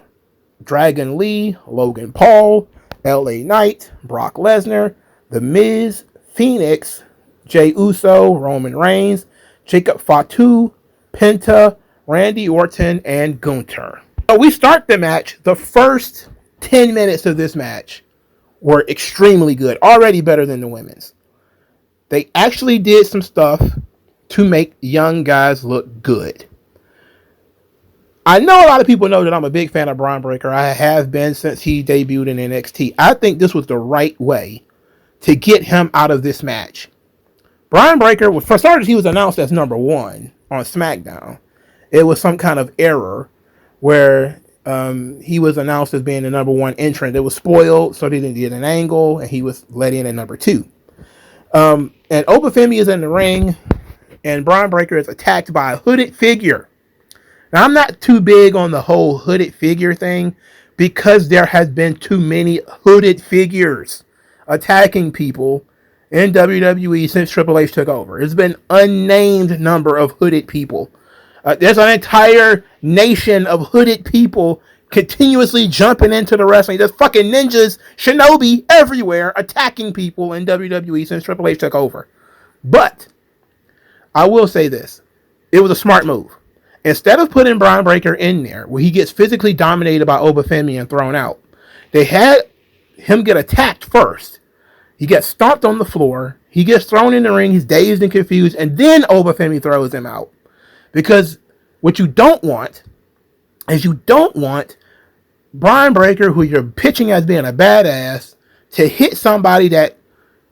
Dragon Lee, Logan Paul, LA Knight, Brock Lesnar, The Miz, Phoenix, Jey Uso, Roman Reigns, Jacob Fatu, Penta, Randy Orton, and Gunther. So we start the match. The first 10 minutes of this match were extremely good, already better than the women's. They actually did some stuff to make young guys look good. I know a lot of people know that I'm a big fan of Braun Breaker. I have been since he debuted in NXT. I think this was the right way to get him out of this match. Braun Breaker, for starters, he was announced as number 1 on SmackDown. It was some kind of error where he was announced as being the number 1 entrant. It was spoiled, so they didn't get an angle, and he was let in at number 2. And Obafemi is in the ring, and Braun Breaker is attacked by a hooded figure. Now, I'm not too big on the whole hooded figure thing because there has been too many hooded figures attacking people in WWE since Triple H took over. It's been unnamed number of hooded people. There's an entire nation of hooded people continuously jumping into the wrestling. There's fucking ninjas, shinobi everywhere attacking people in WWE since Triple H took over. But I will say this. It was a smart move. Instead of putting Braun Breaker in there where he gets physically dominated by Obafemi and thrown out, they had him get attacked first. He gets stomped on the floor. He gets thrown in the ring. He's dazed and confused. And then Obafemi throws him out. Because what you don't want is you don't want Braun Breaker, who you're pitching as being a badass, to hit somebody that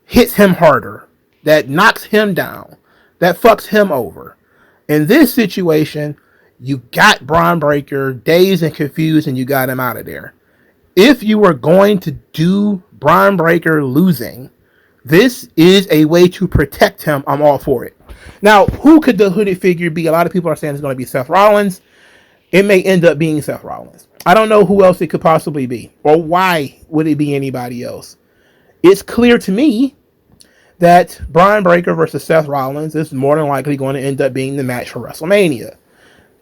hits him harder, that knocks him down, that fucks him over. In this situation, you got Braun Breaker dazed and confused and you got him out of there. If you were going to do Braun Breaker losing, this is a way to protect him. I'm all for it. Now, who could the hooded figure be? A lot of people are saying it's going to be Seth Rollins. It may end up being Seth Rollins. I don't know who else it could possibly be, or why would it be anybody else. It's clear to me that Braun Breaker versus Seth Rollins is more than likely going to end up being the match for WrestleMania,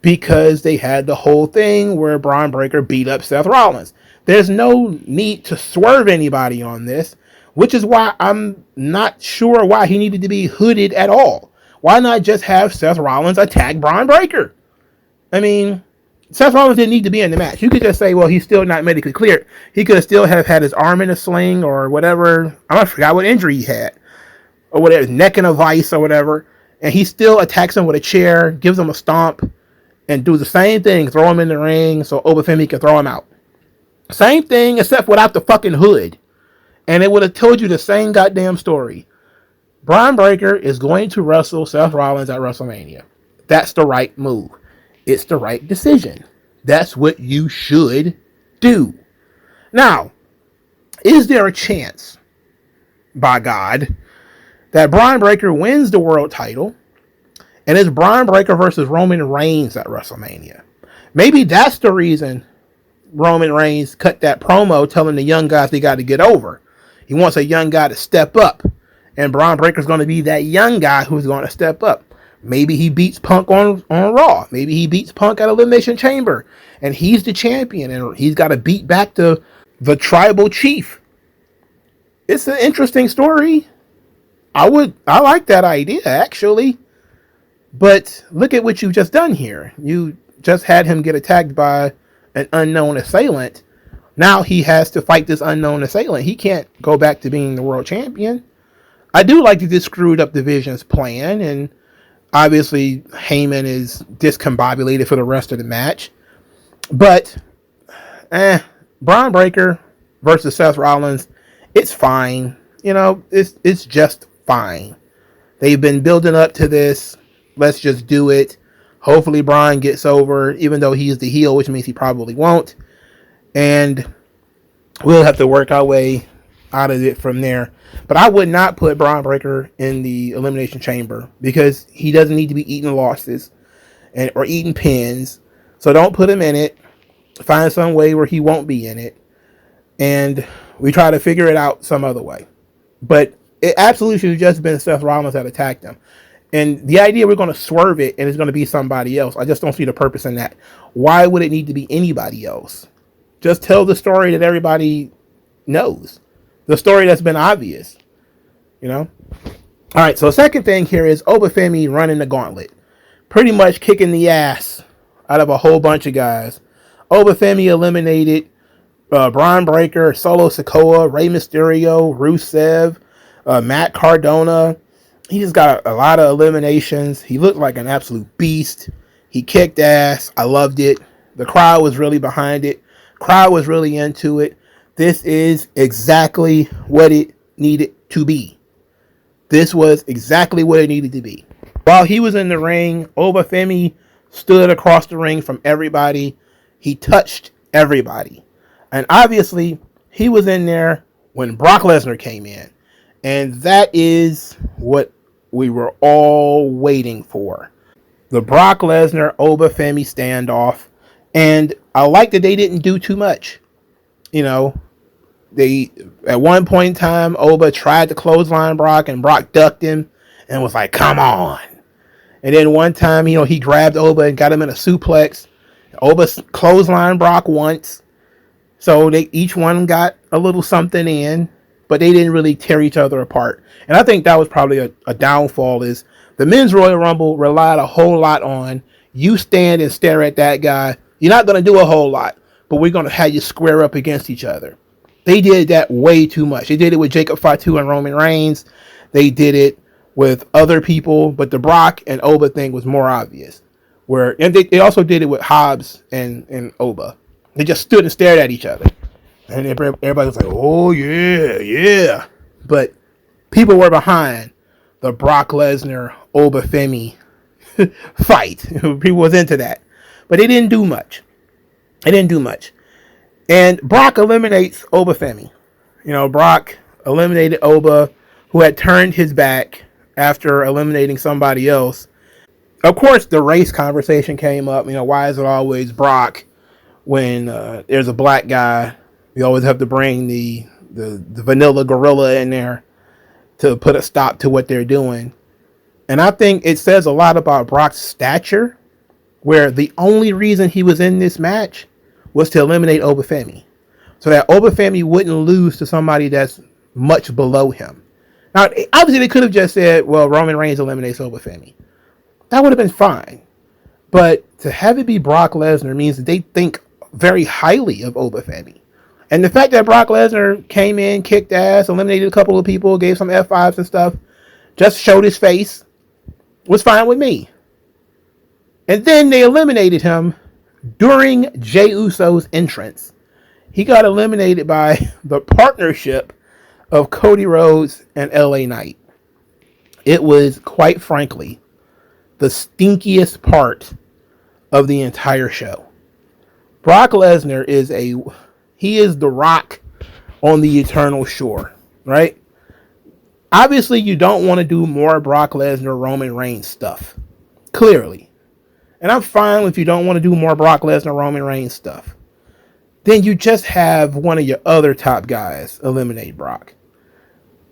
because they had the whole thing where Braun Breaker beat up Seth Rollins. There's no need to swerve anybody on this, which is why I'm not sure why he needed to be hooded at all. Why not just have Seth Rollins attack Braun Breaker? I mean, Seth Rollins didn't need to be in the match. You could just say, well, he's still not medically cleared. He could still have had his arm in a sling or whatever. I forgot what injury he had. Or whatever, his neck in a vice or whatever. And he still attacks him with a chair, gives him a stomp, and do the same thing. Throw him in the ring so Obafemi can throw him out. Same thing, except without the fucking hood. And it would have told you the same goddamn story. Braun Breaker is going to wrestle Seth Rollins at WrestleMania. That's the right move. It's the right decision. That's what you should do. Now, is there a chance, by God, that Braun Breaker wins the world title and it's Braun Breaker versus Roman Reigns at WrestleMania? Maybe that's the reason Roman Reigns cut that promo telling the young guys they got to get over. He wants a young guy to step up, and Braun Breaker's going to be that young guy who's going to step up. Maybe he beats Punk on Raw. Maybe he beats Punk at Elimination Chamber, and he's the champion, and he's got to beat back the tribal chief. It's an interesting story. I like that idea, actually. But look at what you've just done here. You just had him get attacked by an unknown assailant. Now he has to fight this unknown assailant. He can't go back to being the world champion. I do like that this screwed up Division's plan, and obviously Heyman is discombobulated for the rest of the match. But Braun Breaker versus Seth Rollins, it's fine. You know, it's just fine. They've been building up to this. Let's just do it. Hopefully Braun gets over, even though he's the heel, which means he probably won't. And we'll have to work our way out of it from there. But I would not put Braun Breaker in the Elimination Chamber because he doesn't need to be eating losses or eating pins. So don't put him in it. Find some way where he won't be in it. And we try to figure it out some other way. But it absolutely should have just been Seth Rollins that attacked him. And the idea we're going to swerve it and it's going to be somebody else, I just don't see the purpose in that. Why would it need to be anybody else? Just tell the story that everybody knows. The story that's been obvious. You know? Alright, so the second thing here is Obafemi running the gauntlet. Pretty much kicking the ass out of a whole bunch of guys. Obafemi eliminated Braun Breaker, Solo Sikoa, Rey Mysterio, Rusev, Matt Cardona. He just got a lot of eliminations. He looked like an absolute beast. He kicked ass. I loved it. The crowd was really behind it. Crowd was really into it. This is exactly what it needed to be. This was exactly what it needed to be. While he was in the ring, Obafemi stood across the ring from everybody. He touched everybody. And obviously, he was in there when Brock Lesnar came in. And that is what we were all waiting for. the Brock Lesnar Oba Femi standoff, and I like that they didn't do too much. You know, they at one point in time, Oba tried to clothesline Brock, and Brock ducked him and was like, "Come on!" And then one time, he grabbed Oba and got him in a suplex. Oba clotheslined Brock once, so they each one got a little something in, but they didn't really tear each other apart. And I think that was probably a downfall. Is the Men's Royal Rumble relied a whole lot on you stand and stare at that guy. You're not going to do a whole lot, but we're going to have you square up against each other. They did that way too much. They did it with Jacob Fatu and Roman Reigns. They did it with other people, but the Brock and Oba thing was more obvious. And they also did it with Hobbs and Oba. They just stood and stared at each other. And everybody was like, oh, yeah, yeah. But people were behind the Brock Lesnar, Oba Femi fight. People was into that. But they didn't do much. And Brock eliminates Oba Femi. Brock eliminated Oba, who had turned his back after eliminating somebody else. Of course, the race conversation came up. Why is it always Brock when there's a black guy? We always have to bring the vanilla gorilla in there to put a stop to what they're doing. And I think it says a lot about Brock's stature, where the only reason he was in this match was to eliminate Oba Femi, so that Oba Femi wouldn't lose to somebody that's much below him. Now, obviously, they could have just said, well, Roman Reigns eliminates Oba Femi. That would have been fine. But to have it be Brock Lesnar means that they think very highly of Oba Femi. And the fact that Brock Lesnar came in, kicked ass, eliminated a couple of people, gave some F5s and stuff, just showed his face, was fine with me. And then they eliminated him during Jey Uso's entrance. He got eliminated by the partnership of Cody Rhodes and LA Knight. It was, quite frankly, the stinkiest part of the entire show. Brock Lesnar is the Rock on the Eternal Shore, right? Obviously, you don't want to do more Brock Lesnar, Roman Reigns stuff. Clearly. And I'm fine if you don't want to do more Brock Lesnar, Roman Reigns stuff. Then you just have one of your other top guys eliminate Brock.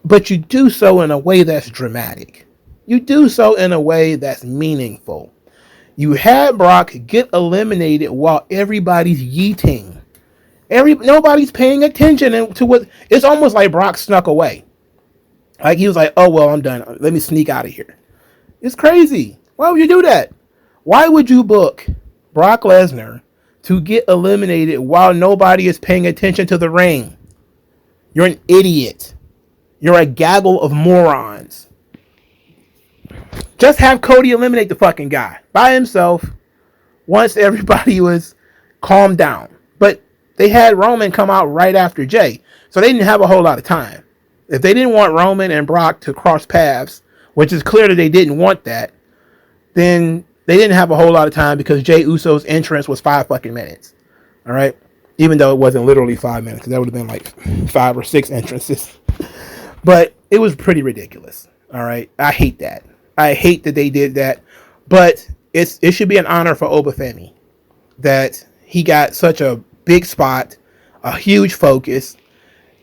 But you do so in a way that's dramatic. You do so in a way that's meaningful. You had Brock get eliminated while everybody's yeeting. Nobody's paying attention to what. It's almost like Brock snuck away. Like he was like, oh, well, I'm done. Let me sneak out of here. It's crazy. Why would you do that? Why would you book Brock Lesnar to get eliminated while nobody is paying attention to the ring? You're an idiot. You're a gaggle of morons. Just have Cody eliminate the fucking guy by himself once everybody was calmed down. But they had Roman come out right after Jey, so they didn't have a whole lot of time. If they didn't want Roman and Brock to cross paths, which is clear that they didn't want that, then they didn't have a whole lot of time because Jey Uso's entrance was 5 fucking minutes. All right? Even though it wasn't literally 5 minutes, because that would have been like 5 or 6 entrances. But it was pretty ridiculous. All right? I hate that. I hate that they did that. But it should be an honor for Oba Femi that he got such a big spot, a huge focus,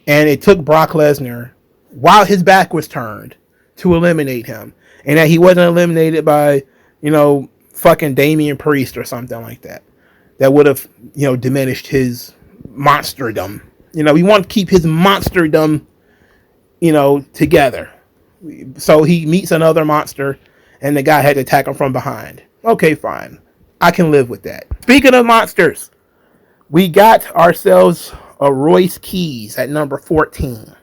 and it took Brock Lesnar, while his back was turned, to eliminate him. And that he wasn't eliminated by, fucking Damian Priest or something like that. That would have, diminished his monsterdom. We want to keep his monsterdom, together. So he meets another monster, and the guy had to attack him from behind. Okay, fine. I can live with that. Speaking of monsters, we got ourselves a Royce Keys at number 14.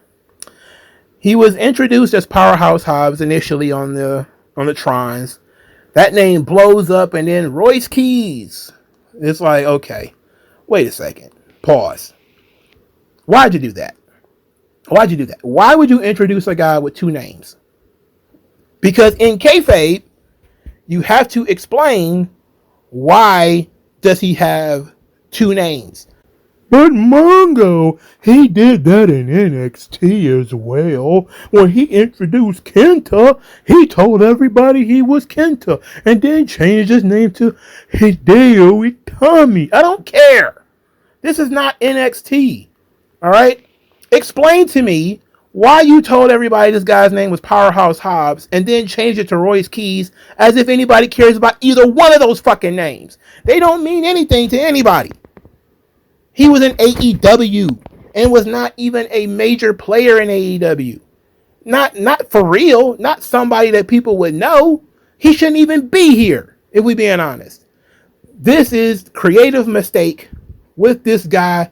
He was introduced as Powerhouse Hobbs initially on the Trons. That name blows up, and then Royce Keys. It's like, okay, wait a second. Pause. Why'd you do that? Why would you introduce a guy with 2 names? Because in kayfabe, you have to explain why does he have 2 names. But Mongo, he did that in NXT as well. When he introduced Kenta, he told everybody he was Kenta and then changed his name to Hideo Itami. I don't care. This is not NXT. All right? Explain to me why you told everybody this guy's name was Powerhouse Hobbs and then changed it to Royce Keys as if anybody cares about either one of those fucking names. They don't mean anything to anybody. He was in AEW and was not even a major player in AEW. Not for real. Not somebody that people would know. He shouldn't even be here, if we being honest. This is creative mistake with this guy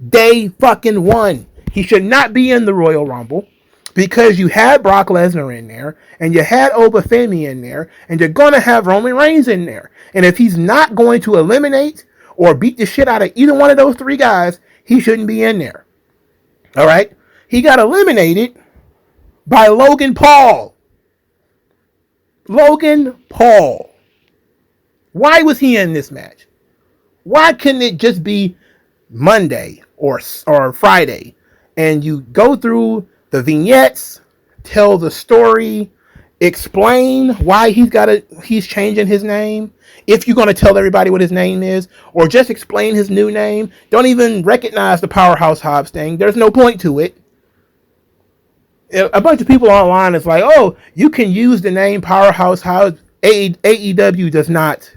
day fucking one. He should not be in the Royal Rumble because you had Brock Lesnar in there and you had Obafemi in there and you're going to have Roman Reigns in there. And if he's not going to eliminate or beat the shit out of either one of those three guys, he shouldn't be in there. All right? He got eliminated by Logan Paul. Logan Paul. Why was he in this match? Why couldn't it just be Monday or Friday and you go through the vignettes, tell the story, explain why he's changing his name? If you're going to tell everybody what his name is, or just explain his new name, don't even recognize the Powerhouse Hobbs thing. There's no point to it. A bunch of people online is like, oh, you can use the name Powerhouse Hobbs. AEW does not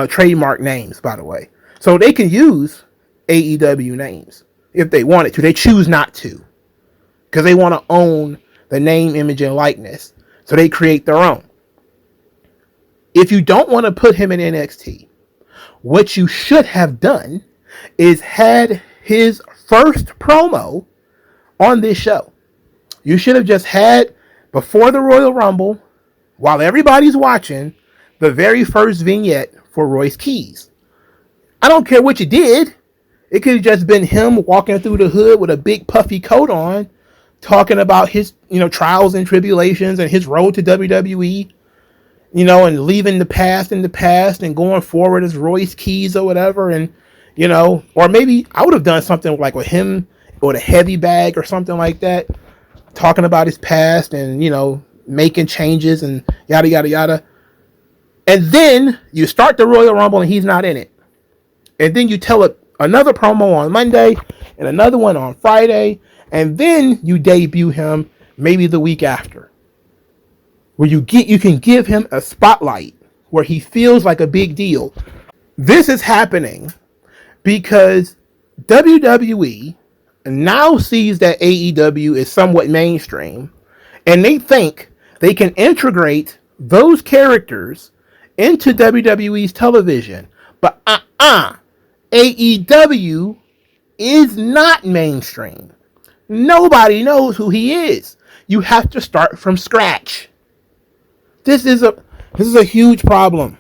trademark names, by the way. So they can use AEW names if they wanted to. They choose not to because they want to own the name, image, and likeness. So they create their own. If you don't want to put him in NXT, what you should have done is had his first promo on this show. You should have just had, before the Royal Rumble, while everybody's watching, the very first vignette for Royce Keys. I don't care what you did. It could have just been him walking through the hood with a big puffy coat on, talking about his, trials and tribulations and his road to WWE, and leaving the past in the past and going forward as Royce Keys or whatever. And, or maybe I would have done something like with him with a heavy bag or something like that, talking about his past and, making changes and yada, yada, yada. And then you start the Royal Rumble and he's not in it. And then you tell another promo on Monday and another one on Friday. And then you debut him maybe the week after. Where you can give him a spotlight where he feels like a big deal. This is happening because WWE now sees that AEW is somewhat mainstream and they think they can integrate those characters into WWE's television. But AEW is not mainstream. Nobody knows who he is. You have to start from scratch. This is a huge problem.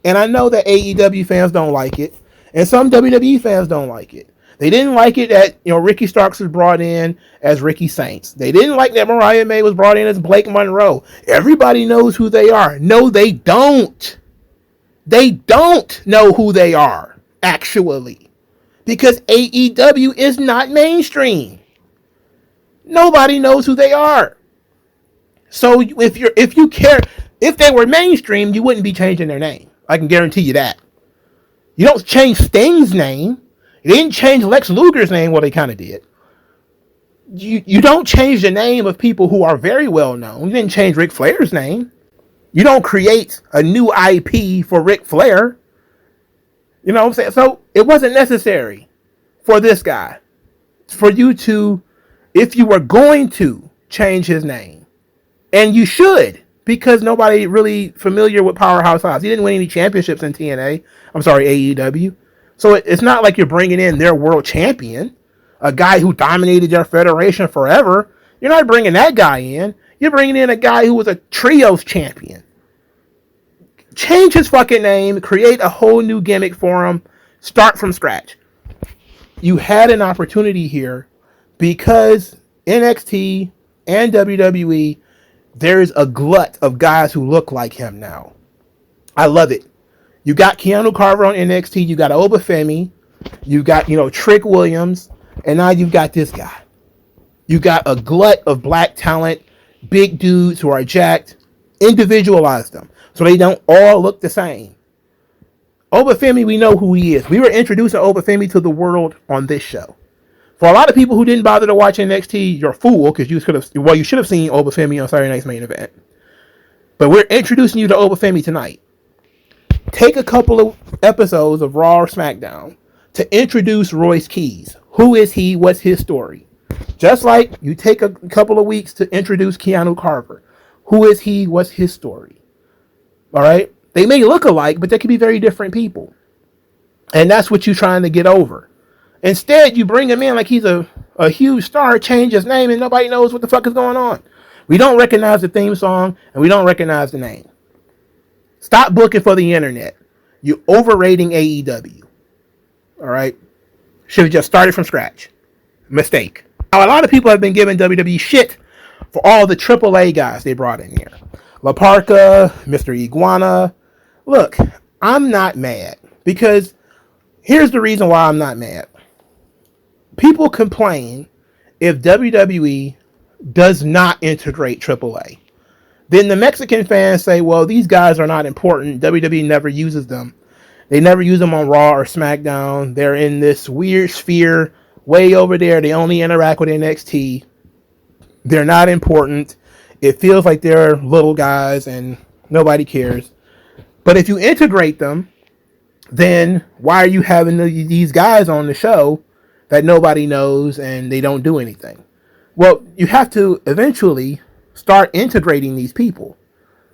And I know that AEW fans don't like it. And some WWE fans don't like it. They didn't like it that, Ricky Starks was brought in as Ricky Saints. They didn't like that Mariah May was brought in as Blake Monroe. Everybody knows who they are. No, they don't. They don't know who they are, actually. Because AEW is not mainstream. Nobody knows who they are. So if they were mainstream, you wouldn't be changing their name. I can guarantee you that. You don't change Sting's name. You didn't change Lex Luger's name. Well, they kind of did. You don't change the name of people who are very well known. You didn't change Ric Flair's name. You don't create a new IP for Ric Flair. You know what I'm saying? So it wasn't necessary for this guy, for you to, if you were going to change his name, and you should, because nobody really familiar with Powerhouse Hobbs. He didn't win any championships in AEW. So it's not like you're bringing in their world champion, a guy who dominated their federation forever. You're not bringing that guy in. You're bringing in a guy who was a trios champion. Change his fucking name, create a whole new gimmick for him, start from scratch. You had an opportunity here because NXT and WWE, there's a glut of guys who look like him now. I love it. You got Keanu Carver on NXT. You got Obafemi. You got, Trick Williams, and now you've got this guy. You got a glut of black talent, big dudes who are jacked. Individualize them so they don't all look the same. Obafemi, we know who he is. We were introducing Obafemi to the world on this show. For a lot of people who didn't bother to watch NXT, you're a fool because you should have seen Obafemi on Saturday Night's Main Event. But we're introducing you to Obafemi tonight. Take a couple of episodes of Raw or SmackDown to introduce Royce Keys. Who is he? What's his story? Just like you take a couple of weeks to introduce Keanu Carver. Who is he? What's his story? All right? They may look alike, but they could be very different people. And that's what you're trying to get over. Instead, you bring him in like he's a huge star, change his name, and nobody knows what the fuck is going on. We don't recognize the theme song, and we don't recognize the name. Stop booking for the internet. You're overrating AEW. All right? Should have just started from scratch. Mistake. Now, a lot of people have been giving WWE shit for all the AAA guys they brought in here. La Parka, Mr. Iguana. Look, I'm not mad because here's the reason why I'm not mad. People complain if WWE does not integrate AAA. Then the Mexican fans say, well, these guys are not important. WWE never uses them. They never use them on Raw or SmackDown. They're in this weird sphere way over there. They only interact with NXT. They're not important. It feels like they're little guys and nobody cares. But if you integrate them, then why are you having these guys on the show that nobody knows and they don't do anything? Well, you have to eventually start integrating these people,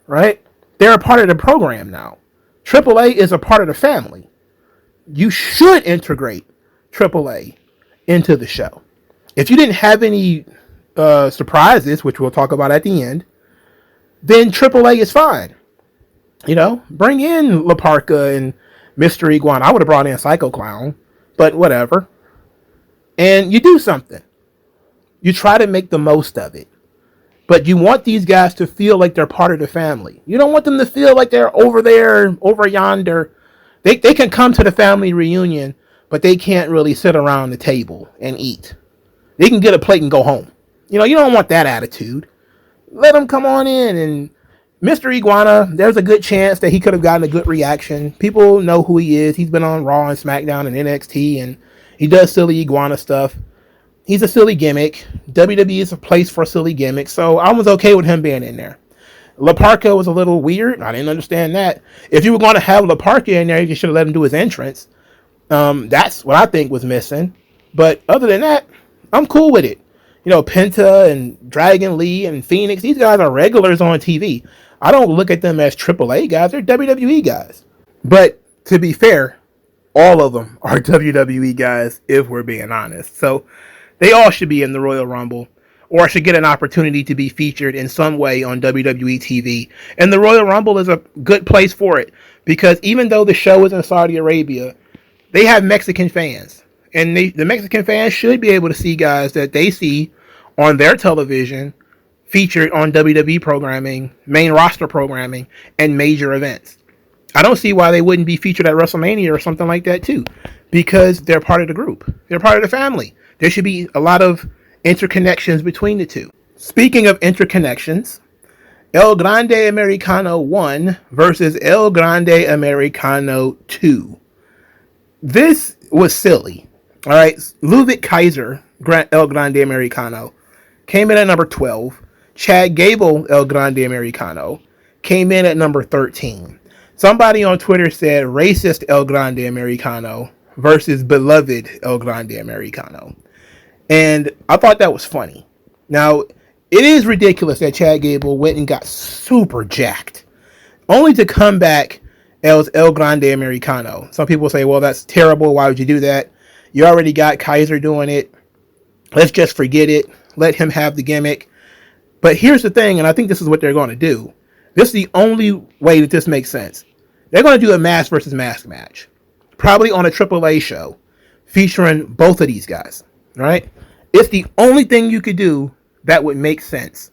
right? They're a part of the program now. AAA is a part of the family. You should integrate AAA into the show. If you didn't have any surprises, which we'll talk about at the end, then AAA is fine. Bring in La Parka and Mr. Iguana. I would have brought in Psycho Clown, but whatever. And you do something. You try to make the most of it. But you want these guys to feel like they're part of the family. You don't want them to feel like they're over there, over yonder. They can come to the family reunion, but they can't really sit around the table and eat. They can get a plate and go home. You don't want that attitude. Let them come on in. And Mr. Iguana, there's a good chance that he could have gotten a good reaction. People know who he is. He's been on Raw and SmackDown and NXT, and he does silly Iguana stuff. He's a silly gimmick. WWE is a place for silly gimmicks, so I was okay with him being in there. La Parka was a little weird. I didn't understand that. If you were going to have La Parka in there, you should have let him do his entrance. That's what I think was missing. But other than that, I'm cool with it. Penta and Dragon Lee and Phoenix, these guys are regulars on TV. I don't look at them as AAA guys. They're WWE guys. But to be fair, all of them are WWE guys, if we're being honest. So they all should be in the Royal Rumble or should get an opportunity to be featured in some way on WWE TV. And the Royal Rumble is a good place for it because even though the show is in Saudi Arabia, they have Mexican fans. And the Mexican fans should be able to see guys that they see on their television featured on WWE programming, main roster programming, and major events. I don't see why they wouldn't be featured at WrestleMania or something like that too, because they're part of the group. They're part of the family. There should be a lot of interconnections between the two. Speaking of interconnections, El Grande Americano 1 versus El Grande Americano 2. This was silly. All right, Ludwig Kaiser, El Grande Americano, came in at number 12. Chad Gable, El Grande Americano, came in at number 13. Somebody on Twitter said racist El Grande Americano versus beloved El Grande Americano. And I thought that was funny. Now, it is ridiculous that Chad Gable went and got super jacked, only to come back as El Grande Americano. Some people say, well, that's terrible. Why would you do that? You already got Kaiser doing it. Let's just forget it. Let him have the gimmick. But here's the thing, and I think this is what they're going to do. This is the only way that this makes sense. They're going to do a mask versus mask match, probably on a AAA show, featuring both of these guys, right? It's the only thing you could do that would make sense.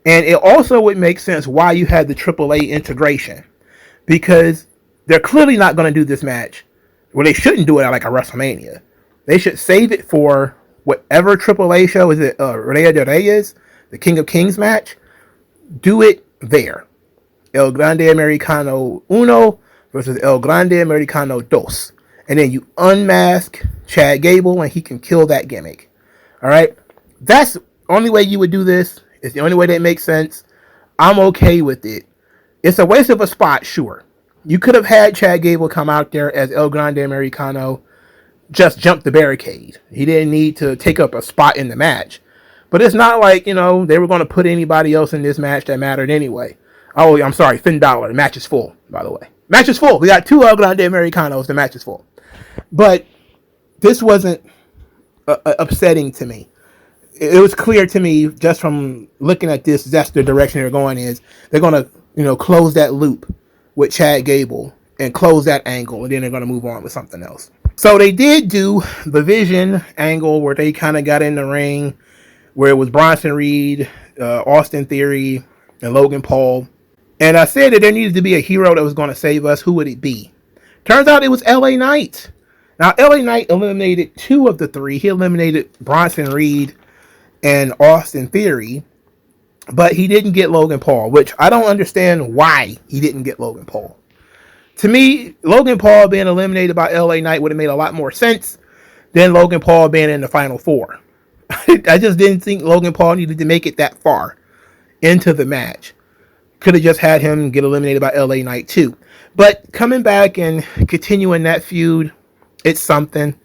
And it also would make sense why you had the AAA integration, because they're clearly not going to do this match Well, they shouldn't do it at like a WrestleMania. They should save it for whatever AAA show is it. Rey de Reyes, the King of Kings match. Do it there. El Grande Americano Uno versus El Grande Americano Dos. And then you unmask Chad Gable and he can kill that gimmick. Alright? That's the only way you would do this. It's the only way that makes sense. I'm okay with it. It's a waste of a spot, sure. You could have had Chad Gable come out there as El Grande Americano, just jump the barricade. He didn't need to take up a spot in the match. But it's not like, they were going to put anybody else in this match that mattered anyway. Oh, I'm sorry, Finn Balor. The match is full, by the way. Match is full. We got 2 El Grande Americanos. The match is full. But this wasn't upsetting to me. It was clear to me just from looking at this, that's the direction they're going is. They're going to, close that loop with Chad Gable and close that angle. And then they're going to move on with something else. So they did do the Vision angle where they kind of got in the ring where it was Bronson Reed, Austin Theory, and Logan Paul. And I said that there needed to be a hero that was going to save us. Who would it be? Turns out it was LA Knight. Now, LA Knight eliminated 2 of the 3. He eliminated Bronson Reed and Austin Theory. But he didn't get Logan Paul, which I don't understand why he didn't get Logan Paul. To me, Logan Paul being eliminated by LA Knight would have made a lot more sense than Logan Paul being in the Final 4. I just didn't think Logan Paul needed to make it that far into the match. Could have just had him get eliminated by LA Knight too. But coming back and continuing that feud, it's something.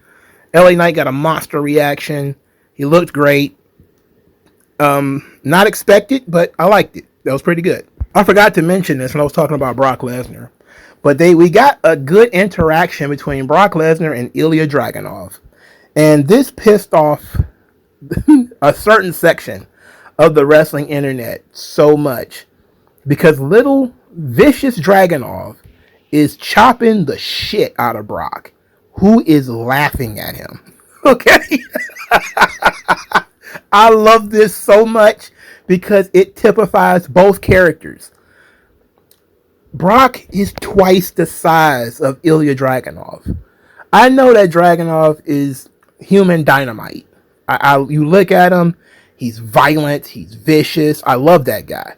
LA Knight got a monster reaction. He looked great. Not expected, but I liked it. That was pretty good. I forgot to mention this when I was talking about Brock Lesnar. But we got a good interaction between Brock Lesnar and Ilya Dragunov. And this pissed off a certain section of the wrestling internet so much. Because little vicious Dragunov is chopping the shit out of Brock, who is laughing at him. Okay? I love this so much because it typifies both characters. Brock is twice the size of Ilya Dragunov. I know that Dragunov is human dynamite. You look at him, he's violent, he's vicious. I love that guy.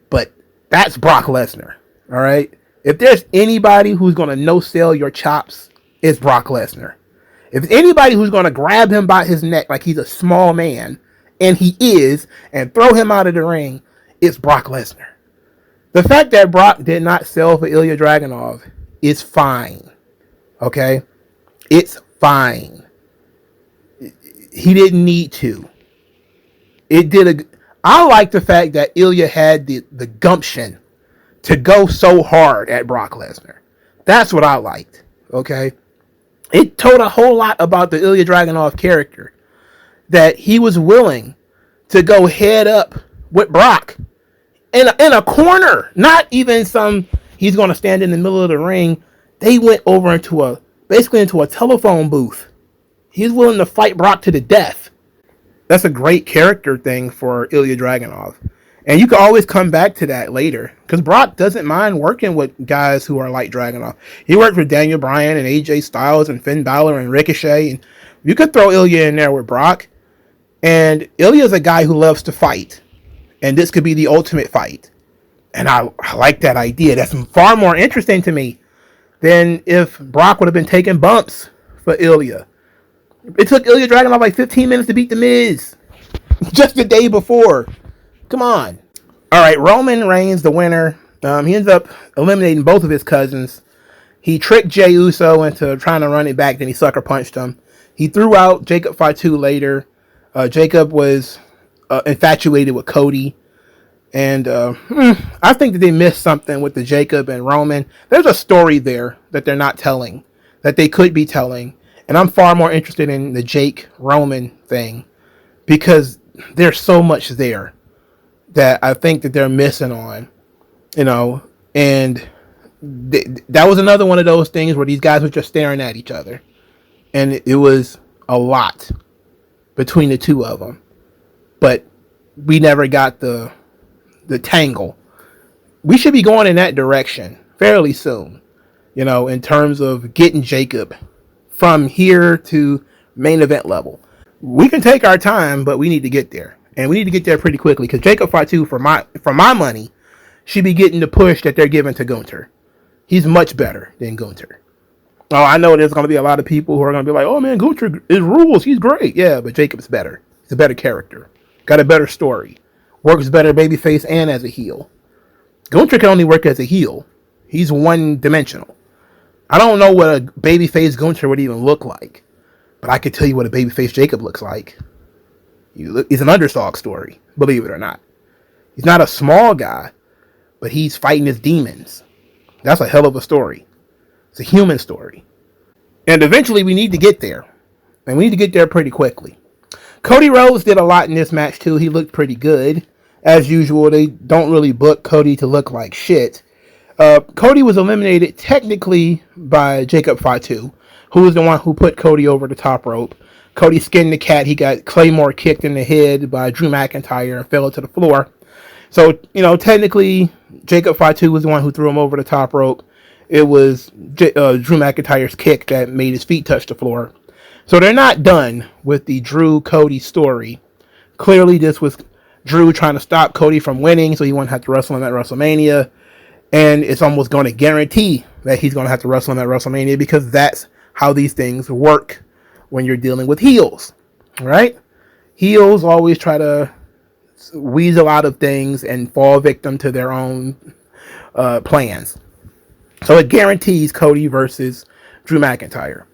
But that's Brock Lesnar, all right? If there's anybody who's going to no-sell your chops, it's Brock Lesnar. If anybody who's going to grab him by his neck like he's a small man, and he is, and throw him out of the ring, it's Brock Lesnar. The fact that Brock did not sell for Ilya Dragunov is fine, okay? It's fine. He didn't need to. I like the fact that Ilya had the gumption to go so hard at Brock Lesnar. That's what I liked, okay? It told a whole lot about the Ilya Dragunov character, that he was willing to go head up with Brock in a corner, not even he's going to stand in the middle of the ring. They went over basically into a telephone booth. He's willing to fight Brock to the death. That's a great character thing for Ilya Dragunov. And you can always come back to that later. Because Brock doesn't mind working with guys who are like Dragunov. He worked with Daniel Bryan and AJ Styles and Finn Balor and Ricochet. And you could throw Ilya in there with Brock. And Ilya's a guy who loves to fight. And this could be the ultimate fight. And I like that idea. That's far more interesting to me than if Brock would have been taking bumps for Ilya. It took Ilya Dragunov like 15 minutes to beat The Miz. Just the day before. Come on. All right, Roman Reigns, the winner. He ends up eliminating both of his cousins. He tricked Jey Uso into trying to run it back, then he sucker punched him. He threw out Jacob Fatu later. Jacob was infatuated with Cody. And I think that they missed something with the Jacob and Roman. There's a story there that they're not telling, that they could be telling. And I'm far more interested in the Jake Roman thing because there's so much there that I think that they're missing on, and that was another one of those things where these guys were just staring at each other, and it was a lot between the two of them, but we never got the tangle. We should be going in that direction fairly soon. in terms of getting Jacob from here to main event level. We can take our time, but we need to get there. And we need to get there pretty quickly because Jacob Fatu, for my money, should be getting the push that they're giving to Gunther. He's much better than Gunther. Oh, I know there's going to be a lot of people who are going to be like, oh man, Gunther is rules. He's great. Yeah, but Jacob's better. He's a better character. Got a better story. Works better babyface and as a heel. Gunther can only work as a heel. He's one-dimensional. I don't know what a babyface Gunther would even look like, but I could tell you what a babyface Jacob looks like. He's an underdog story, believe it or not. He's not a small guy, but he's fighting his demons. That's a hell of a story. It's a human story. And eventually we need to get there. And we need to get there pretty quickly. Cody Rhodes did a lot in this match too. He looked pretty good. As usual, they don't really book Cody to look like shit. Cody was eliminated technically by Jacob Fatu, who was the one who put Cody over the top rope. Cody skinned the cat. He got Claymore kicked in the head by Drew McIntyre and fell to the floor. So, technically, Jacob Fatu was the one who threw him over the top rope. It was Drew McIntyre's kick that made his feet touch the floor. So they're not done with the Drew-Cody story. Clearly, this was Drew trying to stop Cody from winning so he wouldn't have to wrestle him at WrestleMania. And it's almost going to guarantee that he's going to have to wrestle him at WrestleMania because that's how these things work when you're dealing with heels. Right? Heels always try to weasel out of things and fall victim to their own plans. So it guarantees Cody versus Drew McIntyre.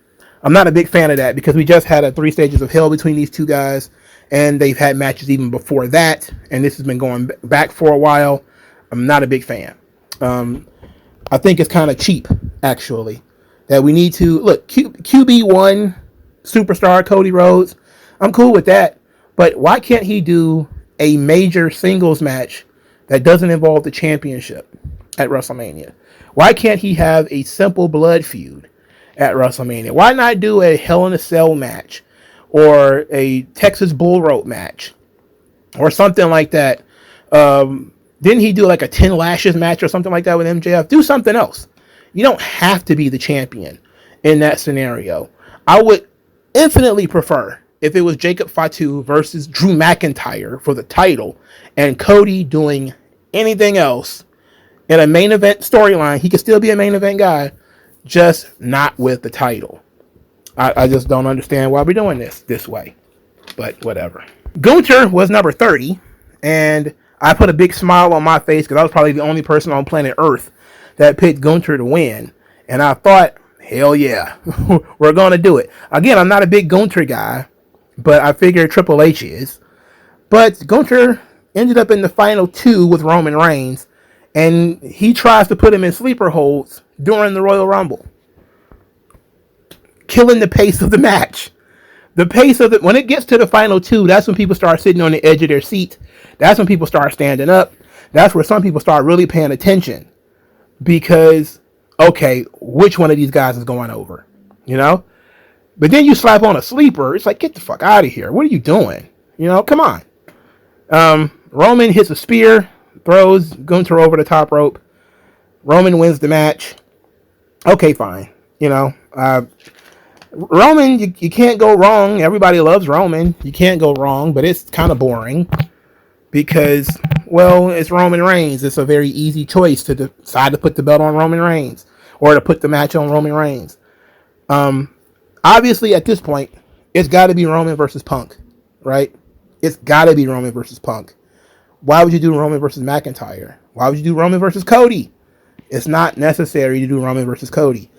I'm not a big fan of that because we just had a 3 stages of hell between these two guys, and they've had matches even before that, and this has been going back for a while. I'm not a big fan. I think it's kind of cheap, actually, that we need to look QB1 superstar Cody Rhodes. I'm cool with that, but why can't he do a major singles match that doesn't involve the championship at WrestleMania? Why can't he have a simple blood feud at WrestleMania? Why not do a Hell in a Cell match or a Texas Bull Rope match or something like that? Didn't he do like a 10 Lashes match or something like that with MJF? Do something else. You don't have to be the champion in that scenario. I would infinitely prefer if it was Jacob Fatu versus Drew McIntyre for the title and Cody doing anything else in a main event storyline. He could still be a main event guy, just not with the title. I just don't understand why we're doing this way, but whatever. Gunther was number 30, and I put a big smile on my face because I was probably the only person on planet Earth that picked Gunther to win, and I thought, hell yeah, we're going to do it. Again, I'm not a big Gunther guy, but I figured Triple H is. But Gunther ended up in the final 2 with Roman Reigns, and he tries to put him in sleeper holds during the Royal Rumble, killing the pace of the match. The pace of it, when it gets to the final 2, that's when people start sitting on the edge of their seat. That's when people start standing up. That's where some people start really paying attention. Because, okay, which one of these guys is going over? But then you slap on a sleeper, it's like, get the fuck out of here. What are you doing? Come on. Roman hits a spear, throws Gunther over the top rope. Roman wins the match. Okay, fine. Roman, you can't go wrong. Everybody loves Roman. You can't go wrong, but it's kind of boring because, well, it's Roman Reigns. It's a very easy choice to decide to put the belt on Roman Reigns or to put the match on Roman Reigns. Obviously, at this point, it's got to be Roman versus Punk, right? It's got to be Roman versus Punk. Why would you do Roman versus McIntyre? Why would you do Roman versus Cody? It's not necessary to do Roman versus Cody.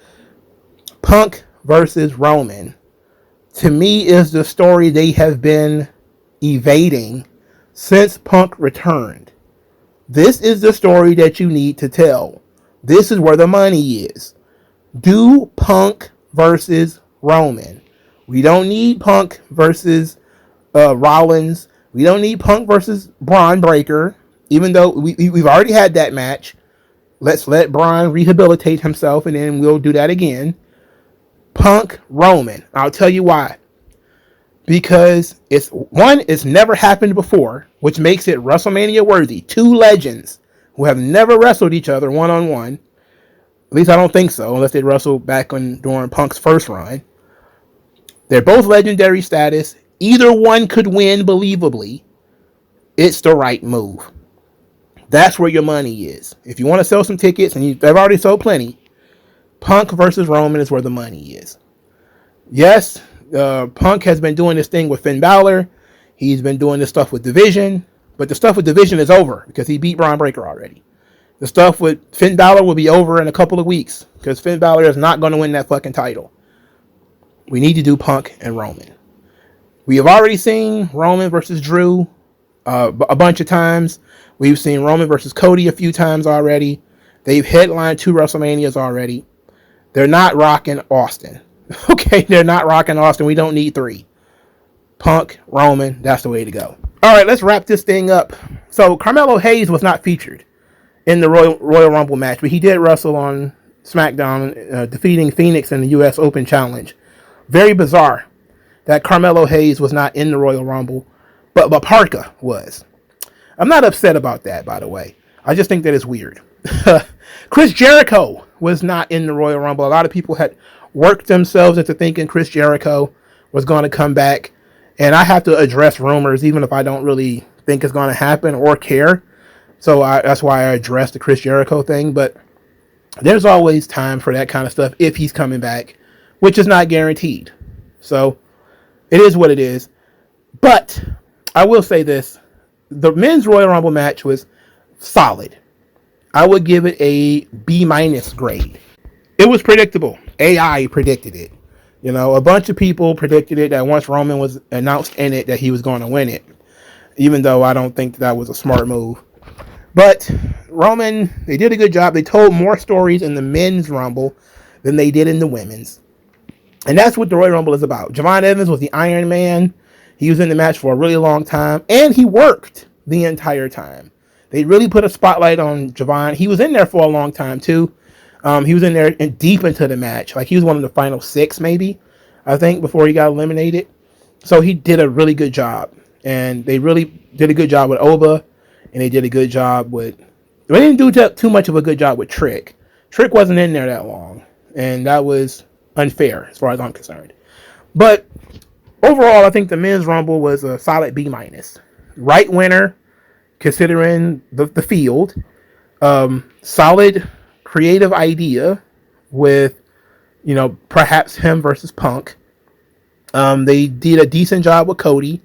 Punk versus Roman, to me, is the story they have been evading since Punk returned. This is the story that you need to tell. This is where the money is. Do Punk versus Roman. We don't need Punk versus Rollins. We don't need Punk versus Braun Breaker, even though we've already had that match. Let's let Braun rehabilitate himself, and then we'll do that again. Punk Roman. I'll tell you why. Because it's never happened before, which makes it WrestleMania worthy. 2 legends who have never wrestled each other one-on-one At least I don't think so, unless they wrestled back during Punk's first run. They're both legendary status. Either one could win believably. It's the right move. That's where your money is. If you want to sell some tickets, and they've already sold plenty, Punk versus Roman is where the money is. Yes, Punk has been doing this thing with Finn Balor. He's been doing this stuff with Division. But the stuff with Division is over because he beat Braun Breaker already. The stuff with Finn Balor will be over in a couple of weeks because Finn Balor is not going to win that fucking title. We need to do Punk and Roman. We have already seen Roman versus Drew a bunch of times. We've seen Roman versus Cody a few times already. They've headlined 2 WrestleManias already. They're not rocking Austin. Okay, they're not rocking Austin. We don't need 3. Punk, Roman, that's the way to go. All right, let's wrap this thing up. So Carmelo Hayes was not featured in the Royal Rumble match, but he did wrestle on SmackDown, defeating Phoenix in the U.S. Open Challenge. Very bizarre that Carmelo Hayes was not in the Royal Rumble, but Parka was. I'm not upset about that, by the way. I just think that it's weird. Chris Jericho was not in the Royal Rumble. A lot of people had worked themselves into thinking Chris Jericho was going to come back. And I have to address rumors, even if I don't really think it's going to happen or care. So that's why I addressed the Chris Jericho thing. But there's always time for that kind of stuff if he's coming back, which is not guaranteed. So it is what it is. But I will say this. The men's Royal Rumble match was solid. I would give it a B- grade. It was predictable. AI predicted it. You know, a bunch of people predicted it that once Roman was announced in it that he was going to win it. Even though I don't think that was a smart move. But Roman, they did a good job. They told more stories in the men's Rumble than they did in the women's. And that's what the Royal Rumble is about. Javon Evans was the Iron Man. He was in the match for a really long time. And he worked the entire time. They really put a spotlight on Javon. He was in there for a long time, too. He was in there and deep into the match. Like, he was one of the final 6, maybe, I think, before he got eliminated. So he did a really good job. And they really did a good job with Oba. And they did a good job with... They didn't do too much of a good job with Trick. Trick wasn't in there that long. And that was unfair, as far as I'm concerned. But overall, I think the men's Rumble was a solid B-. Right winner, considering the field. Solid... creative idea with, you know, perhaps him versus Punk. They did a decent job with Cody.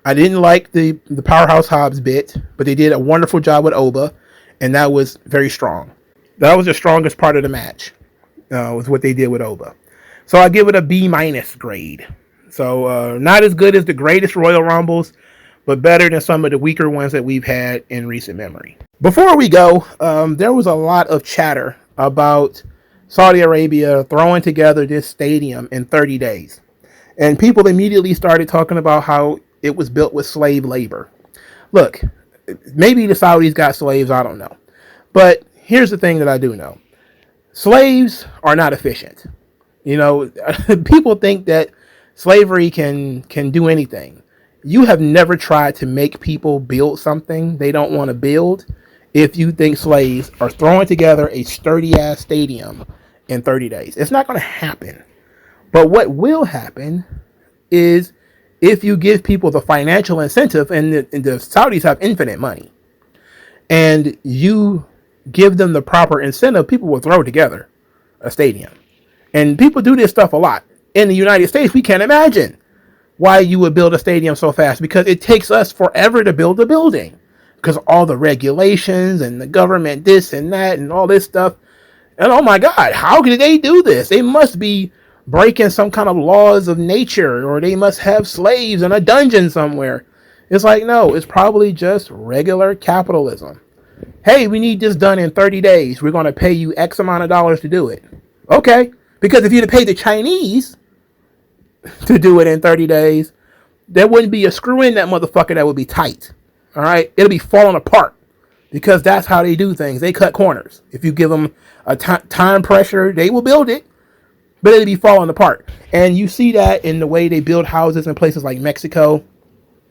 I didn't like the Powerhouse Hobbs bit, but they did a wonderful job with Oba, and that was very strong. That was the strongest part of the match, was what they did with Oba. So I give it a B- grade. So not as good as the greatest Royal Rumbles, but better than some of the weaker ones that we've had in recent memory. Before we go, there was a lot of chatter about Saudi Arabia throwing together this stadium in 30 days. And people immediately started talking about how it was built with slave labor. Look, maybe the Saudis got slaves, I don't know. But here's the thing that I do know. Slaves are not efficient. You know, people think that slavery can do anything. You have never tried to make people build something they don't want to build if you think slaves are throwing together a sturdy-ass stadium in 30 days. It's not going to happen. But what will happen is if you give people the financial incentive, and the Saudis have infinite money, and you give them the proper incentive, people will throw together a stadium. And people do this stuff a lot. In the United States, we can't imagine why you would build a stadium so fast, because it takes us forever to build a building because all the regulations and the government this and that and all this stuff. And oh my God, how could they do this? They must be breaking some kind of laws of nature, or they must have slaves in a dungeon somewhere. It's like, no, it's probably just regular capitalism. Hey, we need this done in 30 days. We're going to pay you X amount of dollars to do it. Okay. Because if you'd have paid the Chinese to do it in 30 days, there wouldn't be a screw in that motherfucker that would be tight. All right. It'll be falling apart because that's how they do things. They cut corners. If you give them a time pressure, they will build it, but it'll be falling apart. And you see that in the way they build houses in places like Mexico.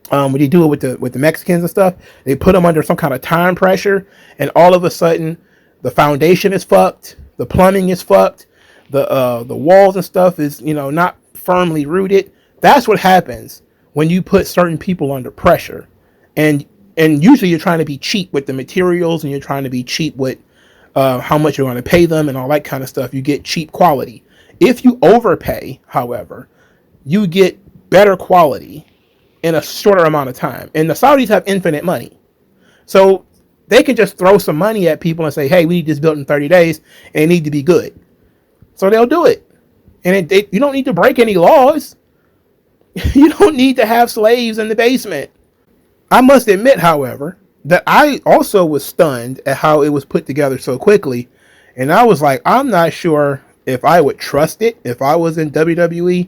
When they do it with the Mexicans and stuff, they put them under some kind of time pressure, and all of a sudden the foundation is fucked. the plumbing is fucked, the walls and stuff is, not firmly rooted. That's what happens when you put certain people under pressure. And usually you're trying to be cheap with the materials, and you're trying to be cheap with how much you're going to pay them and all that kind of stuff. You get cheap quality. If you overpay, however, you get better quality in a shorter amount of time. And the Saudis have infinite money. So they can just throw some money at people and say, hey, we need this built in 30 days and it need to be good. So they'll do it. And you don't need to break any laws. You don't need to have slaves in the basement. I must admit, however, that I also was stunned at how it was put together so quickly. And I was like, I'm not sure if I would trust it if I was in WWE,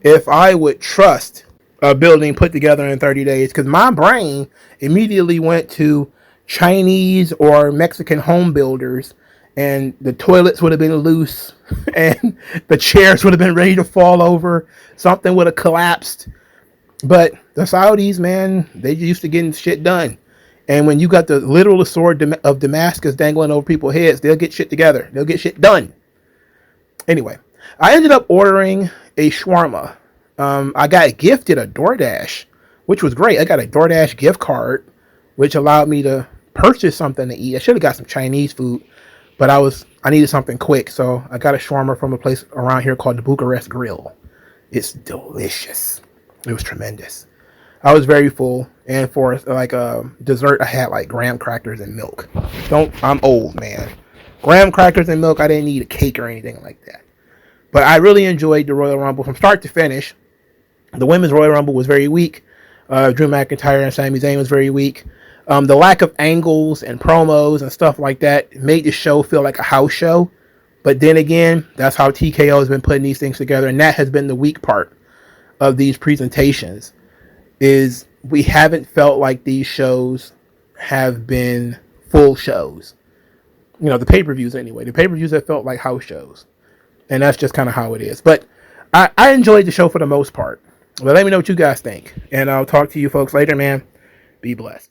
if I would trust a building put together in 30 days, because my brain immediately went to Chinese or Mexican home builders, and the toilets would have been loose and the chairs would have been ready to fall over. Something would have collapsed. But the Saudis, man, they used to getting shit done. And when you got the literal sword of Damascus dangling over people's heads, they'll get shit together. They'll get shit done. Anyway, I ended up ordering a shawarma. I got gifted a DoorDash, which was great. I got a DoorDash gift card, which allowed me to purchase something to eat. I should have got some Chinese food, but I needed something quick, so I got a shawarma from a place around here called the Bucharest Grill. It's delicious. It was tremendous. I was very full, and for like a dessert, I had like graham crackers and milk. I'm old, man. Graham crackers and milk. I didn't need a cake or anything like that. But I really enjoyed the Royal Rumble from start to finish. The Women's Royal Rumble was very weak. Drew McIntyre and Sami Zayn was very weak. The lack of angles and promos and stuff like that made the show feel like a house show. But then again, that's how TKO has been putting these things together, and that has been the weak part of these presentations, is we haven't felt like these shows have been full shows. The pay-per-views anyway. The pay-per-views have felt like house shows. And that's just kind of how it is. But I enjoyed the show for the most part. But let me know what you guys think. And I'll talk to you folks later, man. Be blessed.